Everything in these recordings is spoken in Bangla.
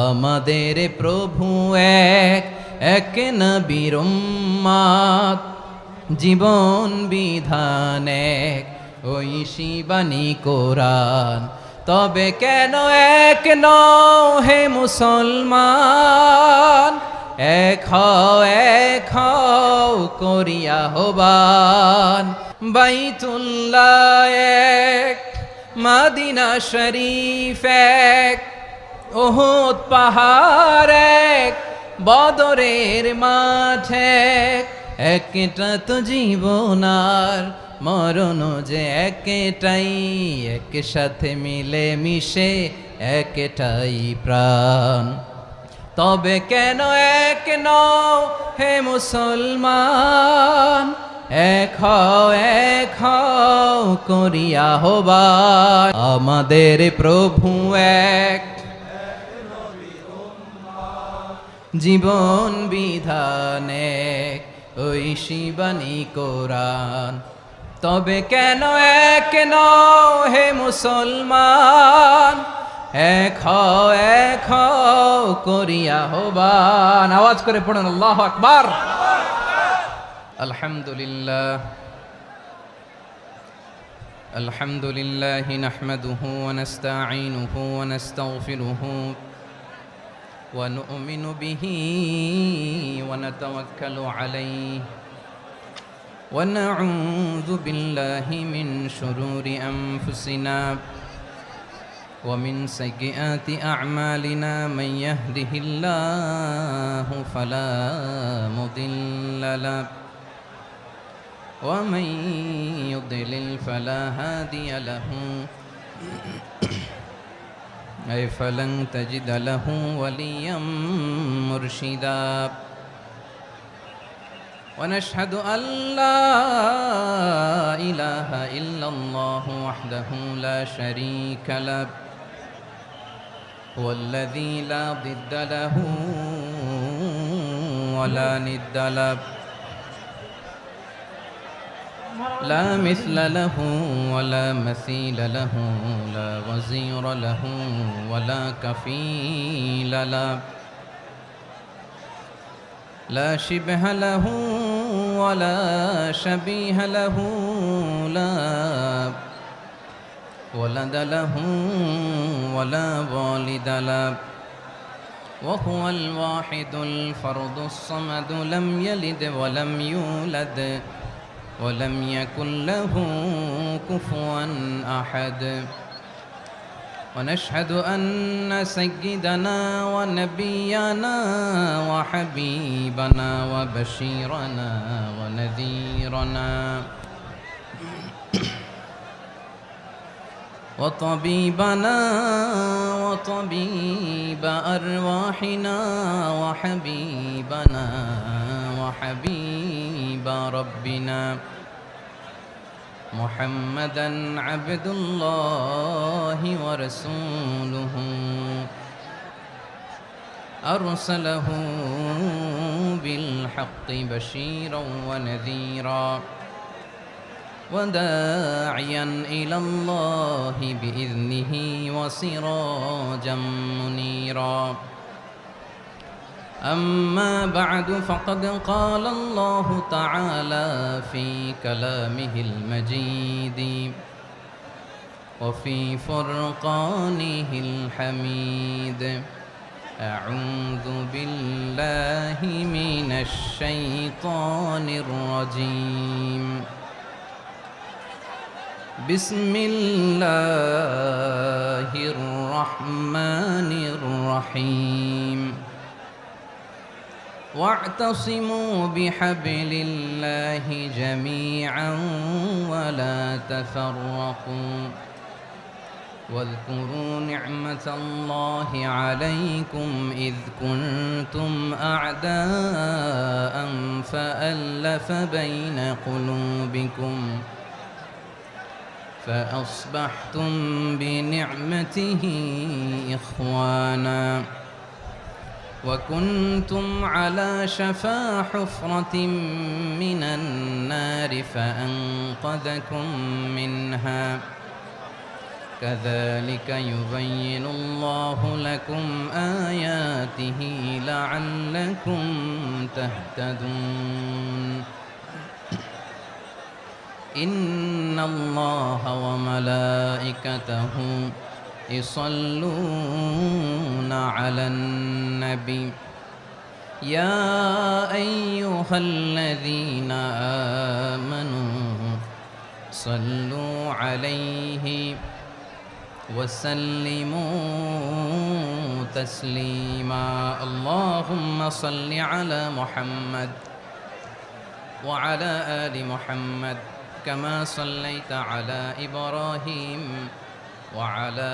আমাদের প্রভু এক এক নবীর উম্মত, জীবন বিধান এক ঐশী বাণী কোরআন। তবে কেন এক নও হে মুসলমান, এক হও করিয়া আহ্বান। বাইতুল্লাহ এক, মদিনা শরীফ এক, উহুদ পাহাড় এক, বদরের মাঠ এক। একটা তো জীবন আর মরণ যে একটাই, একসাথে মিলে মিশে একটাই প্রাণ। তবে কেন এক নও হে মুসলমান, এক হও করিয়া আহ্বান। আমাদের প্রভু এক, জীবন বিধান এক ঐশী বাণী কোরআন। তবে কেন এক নও হে মুসলমান, এক হও করিয়া আহ্বান। আওয়াজ করে পড়ুন আল্লাহু আকবার। আলহামদুলিল্লাহ আলহামদুলিল্লাহ নাহমাদুহু ওয়া নাস্তাঈনুহু ওয়া নাস্তাগফিরুহু ওয়া নু'মিনু বিহি ওয়া নাতাওয়াক্কালু আলাইহি ওয়া নাউযু বিল্লাহি মিন শুরুরি আনফুসিনা ওয়া মিন সাইয়্যাতি আ'মালিনা মান ইয়াহদিহিল্লাহু ফালা মুদিল্লা লাহু ওয়া মান ইউদ্লিল ফালা হাদিয়া লাহু أي فلن تجد له وليا مرشدا ونشهد أن لا إله إلا الله وحده لا شريك له هو الذي لا ضد له ولا ند له لا مثل له ولا مثيل له لا وزير له ولا كفيل له لا شبه له ولا شبيه له لا ولد له ولا والد له وهو الواحد الفرد الصمد لم يلد ولم يولد ولم يكن له كفوا أحد ونشهد أن سيدنا ونبينا وحبيبنا وبشيرنا ونذيرنا وطبيبنا وطبيب أرواحنا وحبيبنا وحبيب ربنا محمدا عبد الله ورسوله أرسله بالحق بشيرا ونذيرا وداعيا إلى الله بإذنه وسراجا منيرا أما بعد فقد قال الله تعالى في كلامه المجيد وفي فرقانه الحميد أعوذ بالله من الشيطان الرجيم بسم الله الرحمن الرحيم واعتصموا بحبل الله جميعا ولا تفرقوا واذكروا نعمة الله عليكم إذ كنتم أعداء فألف بين قلوبكم فأصبحتم بنعمته إخوانا وكنتم على شفا حفرة من النار فأنقذكم منها كذلك يبين الله لكم آياته لعلكم تهتدون إن الله وملائكته يصلون على النبي يا أيها الذين آمنوا صلوا عليه وسلموا تسليما اللهم صل على محمد وعلى آل محمد كما صليت على إبراهيم وعلى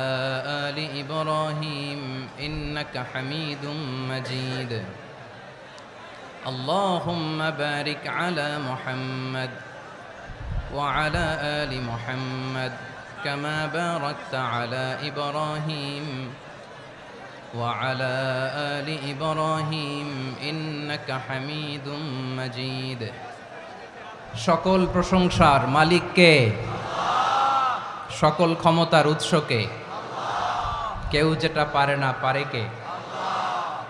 آل إبراهيم إنك حميد مجيد اللهم بارك على محمد وعلى آل محمد كما باركت على إبراهيم وعلى آل إبراهيم إنك حميد مجيد সকল প্রশংসার মালিক কে? সকল ক্ষমতার উৎস কে? কেউ যেটা পারে না পারে কে?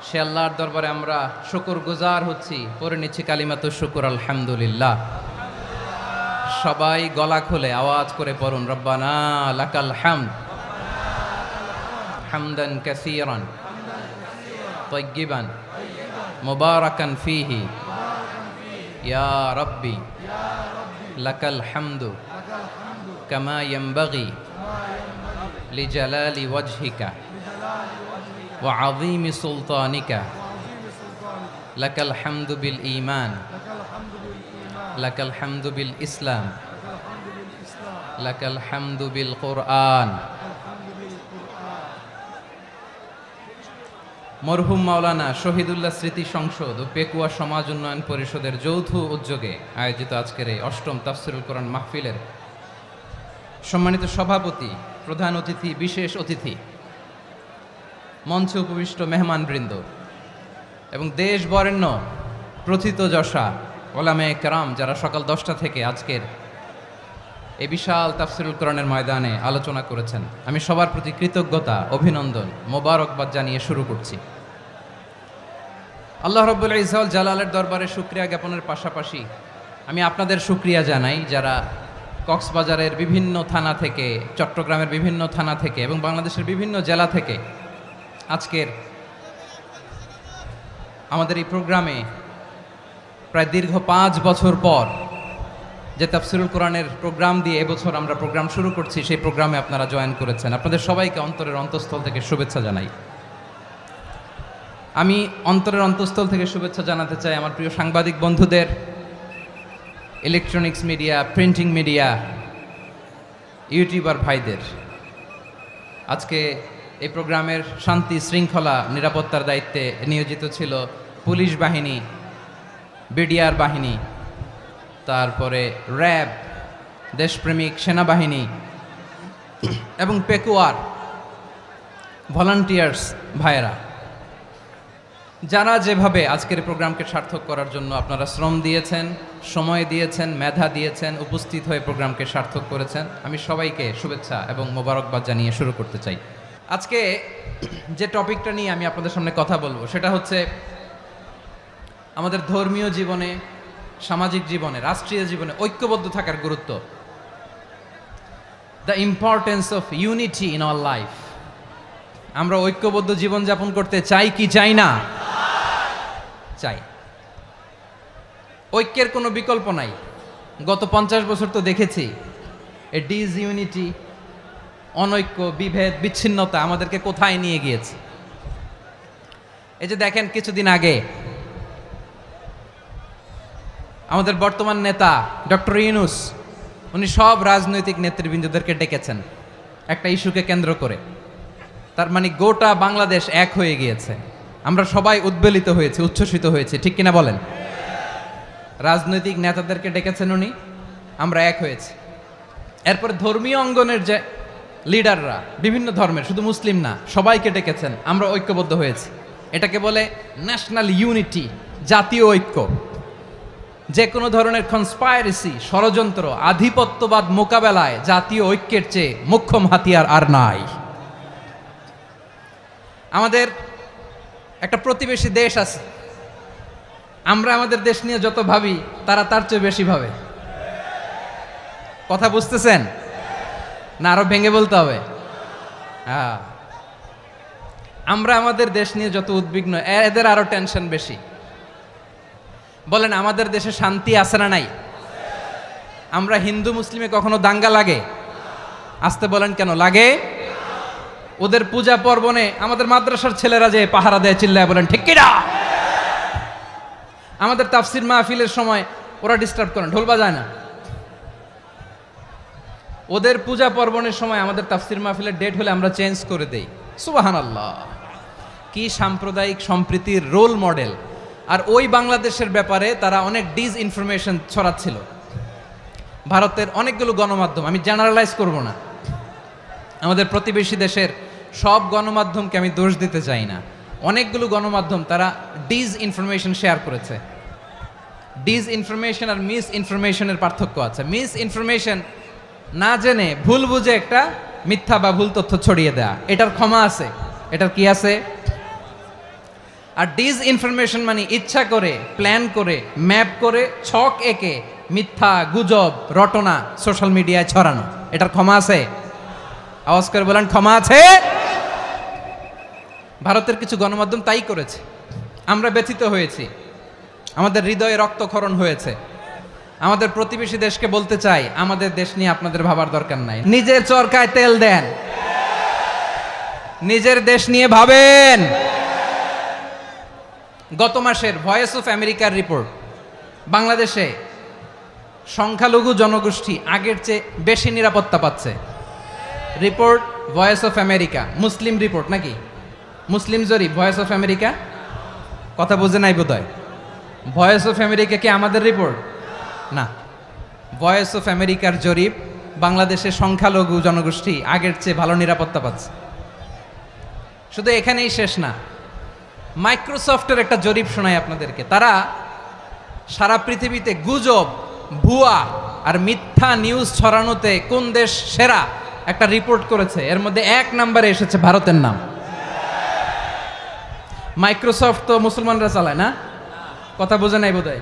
সে আল্লাহর দরবারে আমরা শুকরগুজার হচ্ছি, পড়ে নিচ্ছি কালিমাতু শুকর আলহামদুলিল্লাহ। সবাই গলা খুলে আওয়াজ করে পড়ুন, রব্বানা লাকাল হামদ হামদান কাসীরান তাইয়্যিবান মুবারাকান ফীহি ইয়া রাব্বি লাকাল হামদু কামা ইয়ানবাগি লিজালালি ওয়াজহিকা ওয়া আযীমি সুলতানিকা লাকাল হামদু বিল ঈমান লাকাল হামদু বিল ইসলাম লাকাল হামদু বিল কুরআন। মরহুম মাওলানা শহীদুল্লাহ স্মৃতি সংসদ ও পেকুয়া সমাজ উন্নয়ন পরিষদের যৌথ উদ্যোগে আয়োজিত আজকের এই অষ্টম তাফসিরুল কোরআন মাহফিলের সম্মানিত সভাপতি, প্রধান অতিথি, বিশেষ অতিথি, মঞ্চে উপবিষ্ট মেহমানবৃন্দ এবং দেশ বরেণ্য প্রথিতযশা ওলামায়ে কেরাম যারা সকাল 10টা থেকে আজকের এই বিশাল তাফসিরুল কোরআনের ময়দানে আলোচনা করেছেন, আমি সবার প্রতি কৃতজ্ঞতা, অভিনন্দন, মোবারকবাদ জানিয়ে শুরু করছি। আল্লাহ রাব্বুল ইজ্জত জালালের দরবারে শুকরিয়া জ্ঞাপনের পাশাপাশি আমি আপনাদের শুকরিয়া জানাই যারা কক্সবাজারের বিভিন্ন থানা থেকে, চট্টগ্রামের বিভিন্ন থানা থেকে এবং বাংলাদেশের বিভিন্ন জেলা থেকে আজকের আমাদের এই প্রোগ্রামে প্রায় দীর্ঘ 5 বছর পর যে তাফসিরুল কোরআনের প্রোগ্রাম দিয়ে এবছর আমরা প্রোগ্রাম শুরু করছি, সেই প্রোগ্রামে আপনারা জয়েন করেছেন। আপনাদের সবাইকে অন্তরের অন্তঃস্থল থেকে শুভেচ্ছা জানাই। আমি অন্তরের অন্তঃস্থল থেকে শুভেচ্ছা জানাতে চাই আমার প্রিয় সাংবাদিক বন্ধুদের, electronics media, printing media, YouTuber ভাইদের। আজকে এই প্রোগ্রামের শান্তি শৃঙ্খলা নিরাপত্তার দায়িত্বে নিয়োজিত ছিল পুলিশ বাহিনী, বিডিআর বাহিনী, তারপরে র্যাব, দেশপ্রেমিক সেনাবাহিনী এবং পেকুয়ার ভলান্টিয়ার্স ভাইয়েরা, যারা যেভাবে আজকের প্রোগ্রামকে সার্থক করার জন্য আপনারা শ্রম দিয়েছেন, সময় দিয়েছেন, মেধা দিয়েছেন, উপস্থিত হয়ে প্রোগ্রামকে সার্থক করেছেন, আমি সবাইকে শুভেচ্ছা এবং মোবারকবাদ জানিয়ে শুরু করতে চাই। আজকে যে টপিকটা নিয়ে আমি আপনাদের সামনে কথা বলবো সেটা হচ্ছে আমাদের ধর্মীয় জীবনে, সামাজিক জীবনে, রাষ্ট্রীয় জীবনে ঐক্যবদ্ধ থাকার গুরুত্ব। The importance of unity in our life. আমরা ঐক্যবদ্ধ জীবনযাপন করতে চাই কি চাই না? চাই। ঐক্যের কোনো বিকল্প নাই। গত 50 বছর তো দেখেছি এ ডিসইউনিটি, অনৈক্য, বিভেদ, বিচ্ছিন্নতা আমাদেরকে কোথায় নিয়ে গিয়েছে। এই যে দেখেন, কিছুদিন আগে আমাদের বর্তমান নেতা ডক্টর ইউনূস, উনি সব রাজনৈতিক নেতৃবৃন্দদেরকে ডেকেছেন একটা ইস্যুকে কেন্দ্র করে। তার মানে গোটা বাংলাদেশ এক হয়ে গিয়েছে। আমরা সবাই উদ্বেলিত হয়েছে, উচ্ছ্বসিত হয়েছে, ঠিক কিনা বলেন? রাজনৈতিক নেতাদেরকে ডেকেছেন উনি, আমরা এক হয়েছি। এরপরে ধর্মীয় অঙ্গনের যে লিডাররা, বিভিন্ন ধর্মের, শুধু মুসলিম না, সবাইকে ডেকেছেন, আমরা ঐক্যবদ্ধ হয়েছি। এটাকে বলে ন্যাশনাল ইউনিটি, জাতীয় ঐক্য। যে কোনো ধরনের কনস্পাইরেসি, ষড়যন্ত্র, আধিপত্যবাদ মোকাবেলায় জাতীয় ঐক্যের চেয়ে মোক্ষম হাতিয়ার আর নাই। আমাদের একটা প্রতিবেশী দেশ আছে, আমরা আমাদের দেশ নিয়ে যত ভাবি তারা তার চেয়ে বেশি ভাবে। কথা বুঝতেছেন না? আরো ভেঙে বলতে হবে। হ্যাঁ, আমরা আমাদের দেশ নিয়ে যত উদ্বিগ্ন, এদের আরো টেনশন বেশি। বলেন, আমাদের দেশে শান্তি আছে না নাই? আমরা হিন্দু মুসলিমে কখনো দাঙ্গা লাগে? আসতে বলেন, কেন লাগে? ওদের পূজা পার্বণে আমাদের মাদ্রাসার ছেলেরা যে পাহারা দেয়, চিল্লায় বলেন ঠিক কিনা? আমাদের তাফসির মাহফিলের সময় ওরা ডিস্টার্ব করেন, ঢোল বাজায় না। ওদের পূজা পার্বণের সময় আমাদের তাফসির মাহফিলের ডেট হলে আমরা চেঞ্জ করে দেই। সুবহানাল্লাহ, কি সাম্প্রদায়িক সম্প্রীতির রোল মডেল। আর ওই বাংলাদেশের ব্যাপারে তারা অনেক ডিসইনফরমেশন ছড়াচ্ছিল। ভারতের অনেকগুলো গণমাধ্যম, আমি জেনারেলাইজ করব না, আমাদের প্রতিবেশী দেশের সব গণমাধ্যমকে আমি দোষ দিতে চাই না, অনেকগুলো গণমাধ্যম তারা ডিসইনফরমেশন শেয়ার করেছে। ডিসইনফরমেশন আর মিস ইনফরমেশনের পার্থক্য আছে। মিস ইনফরমেশন না জেনে ভুল বুঝে একটা মিথ্যা বা ভুল তথ্য ছড়িয়ে দেয়া, এটার ক্ষমা আছে, এটার কি আছে? আর ডিসইনফরমেশন মানে ইচ্ছা করে, প্ল্যান করে, ম্যাপ করে, ছক এঁকে মিথ্যা, গুজব, রটনা সোশ্যাল মিডিয়ায় ছড়ানো, এটার ক্ষমা আছে? আওয়াজ করে বলেন, ক্ষমা আছে? ভারতের কিছু গণমাধ্যম তাই করেছে, আমরা ব্যথিত হয়েছি, আমাদের হৃদয়ে রক্তক্ষরণ হয়েছে। আমাদের প্রতিবেশী দেশকে বলতে চাই, আমাদের দেশ নিয়ে আপনাদের ভাবার দরকার নাই, নিজের চরকায় তেল দেন, নিজের দেশ নিয়ে ভাবেন। গত মাসের ভয়েস অফ আমেরিকার রিপোর্ট, বাংলাদেশে সংখ্যালঘু জনগোষ্ঠী আগের চেয়ে বেশি নিরাপত্তা পাচ্ছে। Report voice of America, Muslim report নাকি? মুসলিম জরিপ, ভয়েস অফ আমেরিকা। কথা বুঝে নাই বোধহয়। ভয়েস অফ আমেরিকা কি আমাদের রিপোর্ট? না, ভয়েস অফ আমেরিকার জরিপ, বাংলাদেশের সংখ্যালঘু জনগোষ্ঠী আগের চেয়ে ভালো নিরাপত্তা পাচ্ছে। শুধু এখানেই শেষ না, মাইক্রোসফটের একটা জরিপ শোনায় আপনাদেরকে। তারা সারা পৃথিবীতে গুজব, ভুয়া আর মিথ্যা নিউজ ছড়ানোতে কোন দেশ সেরা একটা রিপোর্ট করেছে, এর মধ্যে 1 নম্বরে এসেছে ভারতের নাম। মাইক্রোসফট তো মুসলমানরা চালায় না? কথা বোঝে নাই বোধহয়।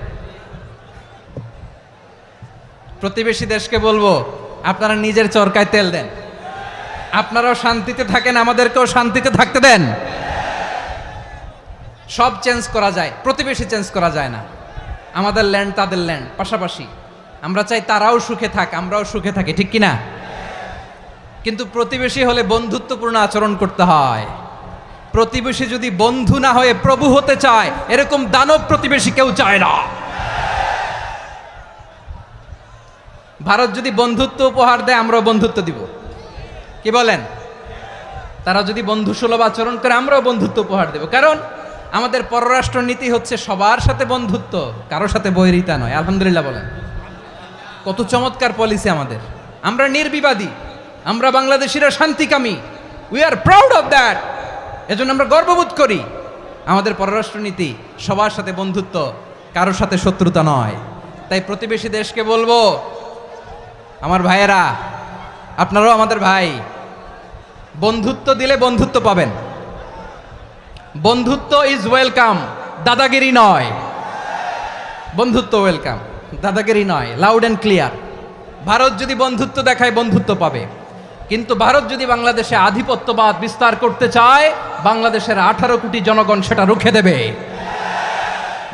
প্রতিবেশী দেশকে বলবো, আপনারা নিজের চরকায় তেল দেন, আপনারাও শান্তিতে থাকেন, আমাদেরকেও শান্তিতে থাকতে দেন। সব চেঞ্জ করা যায়, প্রতিবেশী চেঞ্জ করা যায় না। আমাদের ল্যান্ড তাদের ল্যান্ড, পাশাপাশি। আমরা চাই তারাও সুখে থাক, আমরাও সুখে থাকি, ঠিক কিনা? কিন্তু প্রতিবেশী হলে বন্ধুত্বপূর্ণ আচরণ করতে হয়। প্রতিবেশী যদি বন্ধু না হয়ে প্রভু হতে চায়, এরকম দানব প্রতিবেশী কেউ চায় না। ভারত যদি বন্ধুত্ব উপহার দেয়, আমরাও বন্ধুত্ব দিব, কি বলেন? তারা যদি বন্ধু সুলভ আচরণ করে, আমরাও বন্ধুত্ব উপহার দেব। কারণ আমাদের পররাষ্ট্র নীতি হচ্ছে সবার সাথে বন্ধুত্ব, কারোর সাথে বৈরিতা নয়। আলহামদুলিল্লাহ বলেন, কত চমৎকার পলিসি আমাদের। আমরা নির্বিবাদী, আমরা বাংলাদেশিরা শান্তিকামী, we are proud of that. এজন্য আমরা গর্ববোধ করি। আমাদের পররাষ্ট্র নীতি সবার সাথে বন্ধুত্ব, কারোর সাথে শত্রুতা নয়। তাই প্রতিবেশী দেশকে বলবো, আমার ভাইয়েরা, আপনারাও আমাদের ভাই, বন্ধুত্ব দিলে বন্ধুত্ব পাবেন। বন্ধুত্ব ইজ ওয়েলকাম, দাদাগিরি নয়। বন্ধুত্ব ওয়েলকাম, দাদাগিরি নয়, লাউড অ্যান্ড ক্লিয়ার। ভারত যদি বন্ধুত্ব দেখায়, বন্ধুত্ব পাবে। কিন্তু ভারত যদি বাংলাদেশে আধিপত্যবাদ বিস্তার করতে চায়, বাংলাদেশের 18 কোটি জনগণ সেটা রুখে দেবে।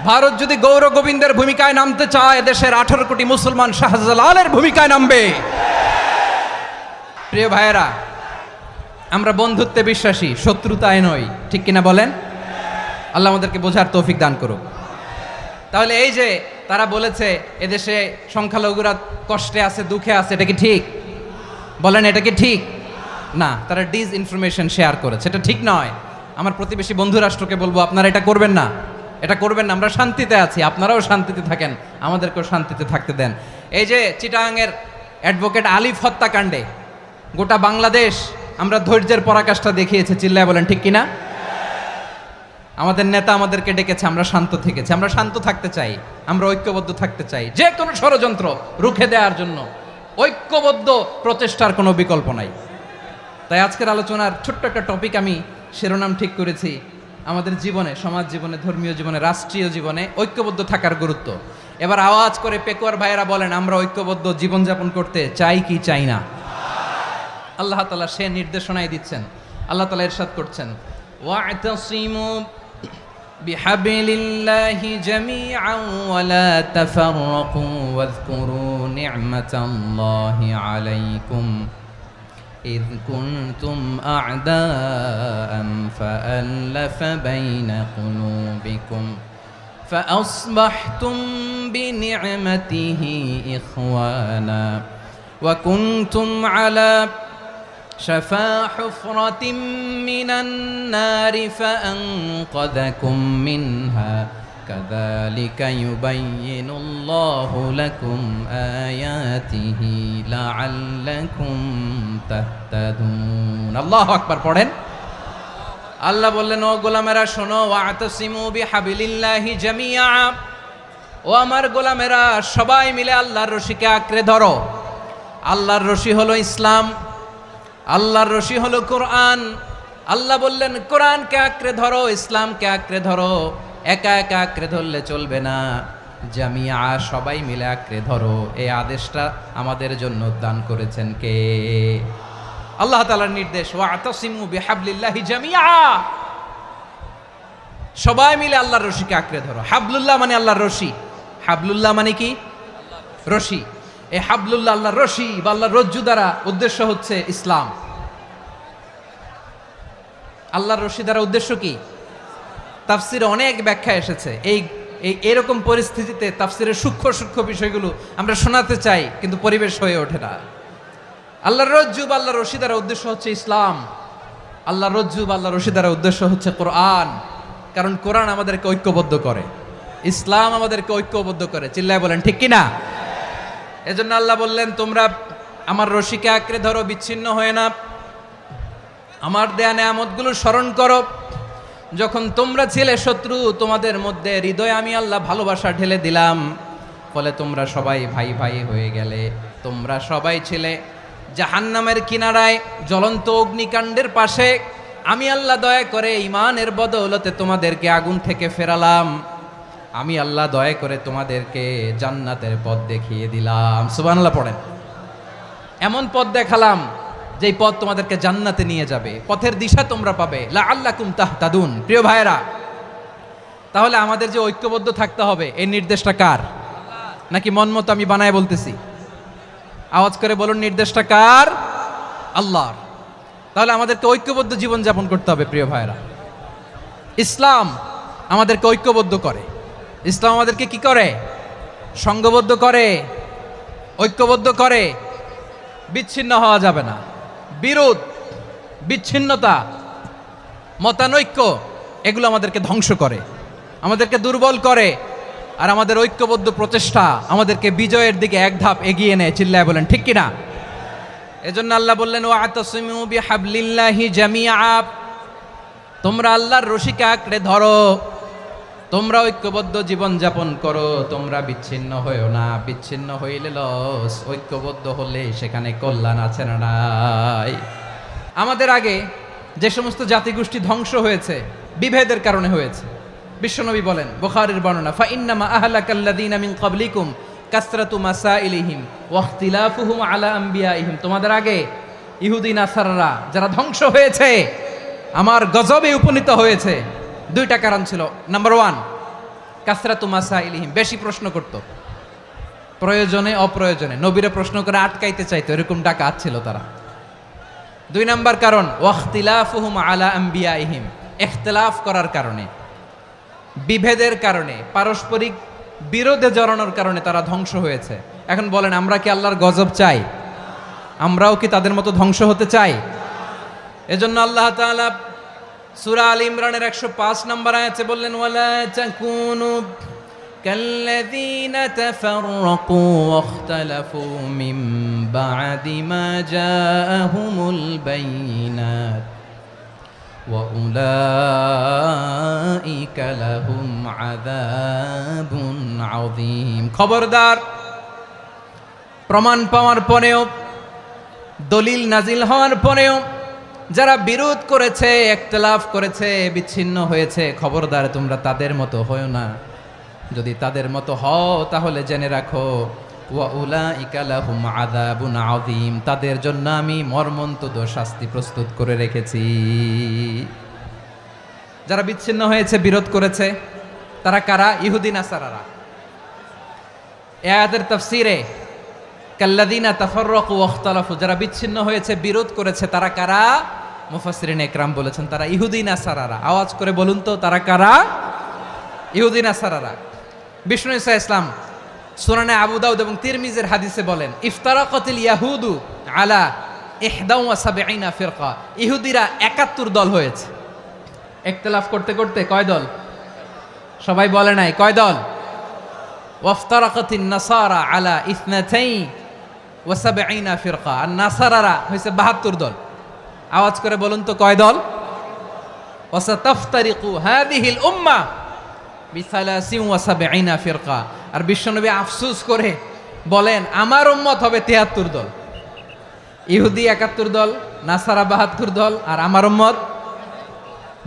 ভারত যদি গৌর গোবিন্দের ভূমিকায় নামতে চায়, দেশের 18 কোটি মুসলমান শাহজালালের ভূমিকায় নামবে। প্রিয় ভাইয়েরা, আমরা বন্ধুত্বে বিশ্বাসী, শত্রুতায় নই, ঠিক কিনা বলেন? আল্লাহ আমাদেরকে বোঝার তৌফিক দান করুক। তাহলে এই যে তারা বলেছে এদেশে সংখ্যালঘুরা কষ্টে আছে, দুঃখে আছে, এটা কি ঠিক? বলেন, এটা কি ঠিক? না, তারা ডিসইনফরমেশন শেয়ার করেছে, এটা ঠিক নয়। আমার প্রতিবেশী বন্ধু রাষ্ট্রকে বলবো, আপনারা এটা করবেন না, এটা করবেন না। আমরা শান্তিতে আছি, আপনারাও শান্তিতে থাকেন, আমাদেরকেও শান্তিতে থাকতে দেন। এই যে চিটাগাংয়ের অ্যাডভোকেট আলিফ হত্যাকাণ্ডে গোটা বাংলাদেশ আমরা ধৈর্যের পরাকাষ্ঠা দেখিয়েছে, চিল্লায় বলেন ঠিক কিনা? আমাদের নেতা আমাদেরকে ডেকেছে, আমরা শান্ত থেকেছি। আমরা শান্ত থাকতে চাই, আমরা ঐক্যবদ্ধ থাকতে চাই। যে কোনো ষড়যন্ত্র রুখে দেওয়ার জন্য ঐক্যবদ্ধ প্রচেষ্টার কোনো বিকল্প নাই। তাই আজকের আলোচনার ছোট্ট একটা টপিক আমি শিরোনাম ঠিক করেছি, আমাদের জীবনে, সমাজ জীবনে, ধর্মীয় জীবনে, রাষ্ট্রীয় জীবনে ঐক্যবদ্ধ থাকার গুরুত্ব। এবার আওয়াজ করে পেকুয়ার ভাইয়েরা বলেন, আমরা ঐক্যবদ্ধ জীবনযাপন করতে চাই কি চাই না? আল্লাহ তাআলা সে নির্দেশনাই দিচ্ছেন। আল্লাহ তাআলা ইরশাদ করছেন, ওয়া'তাসিমু বিহাবলিল্লাহি জামিআন ওয়া লা তাফাররাকু ওয়াযকুরু নি'মাতাল্লাহি আলাইকুম إذ كنتم أعداء فألف بين قلوبكم فأصبحتم بنعمته إخوانا وكنتم على شفا حفرة من النار فأنقذكم منها كذلك يبين الله لكم آياته لعلكم تهتدون الله أكبر পড়েন। আল্লাহ বললেন, ও গোলামেরা শোনো, ওয়া'তাসিমু বিহাবলিল্লাহি জামিআ, ও আমার গোলামেরা সবাই মিলে আল্লাহর রশিকে আঁকড়ে ধরো। আল্লাহর রশি হলো ইসলাম, আল্লাহর রশি হলো কোরআন। আল্লাহ বললেন, কোরআনকে আঁকড়ে ধরো, ইসলামকে আঁকড়ে ধরো। একা একা আঁকড়ে ধরলে চলবে না, জামিয়া, সবাই মিলে আঁকড়ে ধরো। এই আদেশটা আমাদের জন্য দান করেছেন কে? আল্লাহ তাআলার নির্দেশ, ওয়া'তাসিমু বিহাবলিল্লাহি জামিআ, সবাই মিলে আল্লাহর রশিকে আঁকড়ে ধরো। হাবলুল্লাহ মানে আল্লাহর রশি। হাবলুল্লাহ মানে কি? রশি। এই হাবলুল্লাহ আল্লাহর রশি বা আল্লাহর রজ্জু দ্বারা উদ্দেশ্য হচ্ছে ইসলাম। আল্লাহর রশি দ্বারা উদ্দেশ্য কি? তাফসিরে অনেক ব্যাখ্যা এসেছে। এরকম পরিস্থিতিতে তাফসিরের সূক্ষ্ম সূক্ষ্ম বিষয়গুলো আমরা শোনাতে চাই, কিন্তু পরিবেশ হয়ে ওঠে না। আল্লাহর রজ্জু বা আল্লাহর রশি দ্বারা উদ্দেশ্য হচ্ছে ইসলাম। আল্লাহর রজ্জু বা আল্লাহর রশি দ্বারা উদ্দেশ্য হচ্ছে কোরআন, কারণ কোরআন আমাদেরকে ঐক্যবদ্ধ করে, ইসলাম আমাদেরকে ঐক্যবদ্ধ করে। চিল্লায় বলেন ঠিক কিনা? এজন্য আল্লাহ বললেন, তোমরা আমার রশিকে আঁকড়ে ধরো, বিচ্ছিন্ন হয়ে না। আমার দেয়া নেয়ামতগুলো স্মরণ করো। যখন তোমরা ছিলে শত্রু, তোমাদের মধ্যে হৃদয়ে আমি আল্লাহ ভালোবাসা ঢেলে দিলাম, ফলে তোমরা সবাই ভাই ভাই হয়ে গেলে। তোমরা সবাই ছিলে জাহান্নামের কিনারায়, জ্বলন্ত অগ্নিকাণ্ডের পাশে। আমি আল্লাহ দয়া করে ঈমানের বদৌলতে তোমাদেরকে আগুন থেকে ফেরালাম। আমি আল্লাহ দয়া করে তোমাদেরকে জান্নাতের পথ দেখিয়ে দিলাম। সুবহানাল্লাহ পড়েন। এমন পথ দেখালাম যেই পথ তোমাদেরকে জান্নাতে নিয়ে যাবে, পথের দিশা তোমরা পাবে। লাআল্লাকুম তাহতাদুন। প্রিয় ভাইরা, তাহলে আমাদের যে ঐক্যবদ্ধ থাকতে হবে, এই নির্দেশটা কার? নাকি মন মতো আমি বানায় বলতেছি? আওয়াজ করে বলুন, নির্দেশটা কার? আল্লাহর। তাহলে আমাদেরকে ঐক্যবদ্ধ জীবন যাপন করতে হবে। প্রিয় ভাইরা, ইসলাম আমাদেরকে ঐক্যবদ্ধ করে। ইসলাম আমাদেরকে কি করে? সংঘবদ্ধ করে, ঐক্যবদ্ধ করে। বিচ্ছিন্ন হওয়া যাবে না। বিরোধ, বিচ্ছিন্নতা, মতানৈক্য, এগুলো আমাদেরকে ধ্বংস করে, আমাদেরকে দুর্বল করে। আর আমাদের ঐক্যবদ্ধ প্রচেষ্টা আমাদেরকে বিজয়ের দিকে এক ধাপ এগিয়ে নেয়। চিল্লায় বলেন ঠিক কিনা? এজন্য আল্লাহ বললেন, ওয়া'তাসিমু বিহাবলিল্লাহি জামিআ, তোমরা আল্লাহর রশিকে আঁকড়ে ধরো, তোমরা ঐক্যবদ্ধ জীবন যাপন করো, তোমরা বিচ্ছিন্ন হইও না। বিচ্ছিন্ন হইলে লস, ঐক্যবদ্ধ হলে সেখানে কল্যাণ আছে না নাই? আমাদের আগে যে সমস্ত জাতিগোষ্ঠী ধ্বংস হয়েছে, বিভেদের কারণে হয়েছে। বিশ্বনবী বলেন, বুখারীর বর্ণনা, ফা ইন্নামা আহলাকাল্লাযীনা মিন ক্বাবলিকুম কাসরাতু মাসাইলিহিম ওয়া ইখতিলাফুহুম আলা আমবিয়াইহিম। তোমাদের আগে ইহুদি নাসারারা যারা ধ্বংস হয়েছে, আমার গজবে উপনীত হয়েছে, দুইটা কারণ ছিল। নাম্বার 1, কাসরাতু মাসাইলিহিম, বেশি প্রশ্ন করত, প্রয়োজনে অপ্রয়োজনে নবীরা প্রশ্ন করে আটকাইতে চাইতো, এরকম ডাকাত ছিল তারা। 2 নাম্বার কারণ, ওয়াখতিলাফুহুম আলা আমবিয়াইহিম, ইখতিলাফ করার কারণে, বিভেদের কারণে, পারস্পরিক বিরোধে জড়ানোর কারণে তারা ধ্বংস হয়েছে। এখন বলেন, আমরা কি আল্লাহর গজব চাই? আমরাও কি তাদের মতো ধ্বংস হতে চাই? এজন্য আল্লাহ তাআলা সূরা আল ইমরানের 105 নম্বর আয়াতে বললেন, ওয়ালা তাকুনু কাল্লাযীনা তাফাররাকু ওয়াখতালাফু মিন বা'দি মা জাআহুমুল বাইয়িনাত ওয়া উলাইকা আযাবুন আযীম। খবরদার, প্রমাণ পাওয়ার পরেও, দলিল নাজিল হওয়ার পরেও যারা বিরোধ করেছে, ইখতিলাফ করেছে, বিচ্ছিন্ন হয়েছে, খবরদার তোমরা তাদের মতো হয়ো না। যদি তাদের মতো হও তাহলে জেনে রাখো, ওয়া উলাইকা লাহুম আযাবুন আযীম, তাদের জন্য আমি মর্মন্তুদ শাস্তি প্রস্তুত করে রেখেছি। যারা বিচ্ছিন্ন হয়েছে, বিরোধ করেছে, তারা কারা? ইহুদি নাসারারা। এই আয়াতের তাফসীরে কাল্লাযীনা তাফাররাকু ওয়াখতালাফু, যারা বিচ্ছিন্ন হয়েছে, বিরোধ করেছে, তারা কারা? মুফাসসিরিন ইকরাম বলেছেন তারা ইহুদি নাসারারা। আওয়াজ করে বলুন তো, তারা কারা? ইহুদি নাসারারা। বিষ্ণু ঈসা ইসলাম সুনানে আবু দাউদ এবং তিরমিজির হাদিসে বলেন, ইফতারাকাতিল ইয়াহুদু আলা 71 ফিরকা, ইহুদিরা 71 দল হয়েছে। ইখতিলাফ করতে করতে কয় দল? সবাই বলে নাই, কয় দল? ওয়াফতারাকাতিন নাসারা আলা 72 ফিরকা, আর নাসারারা হয়েছে 72 দল। আওয়াজ করে বলুন তো, কয় দল? ওয়াসাতাফতারিকু হাযিহিল উম্মাহ বি73 ফিরকা। আর বিশ্বনবী আফসোস করে বলেন, আমার উম্মত হবে 73 দল। ইহুদি 71 দল, নাসারা 72 দল, আর আমার উম্মত,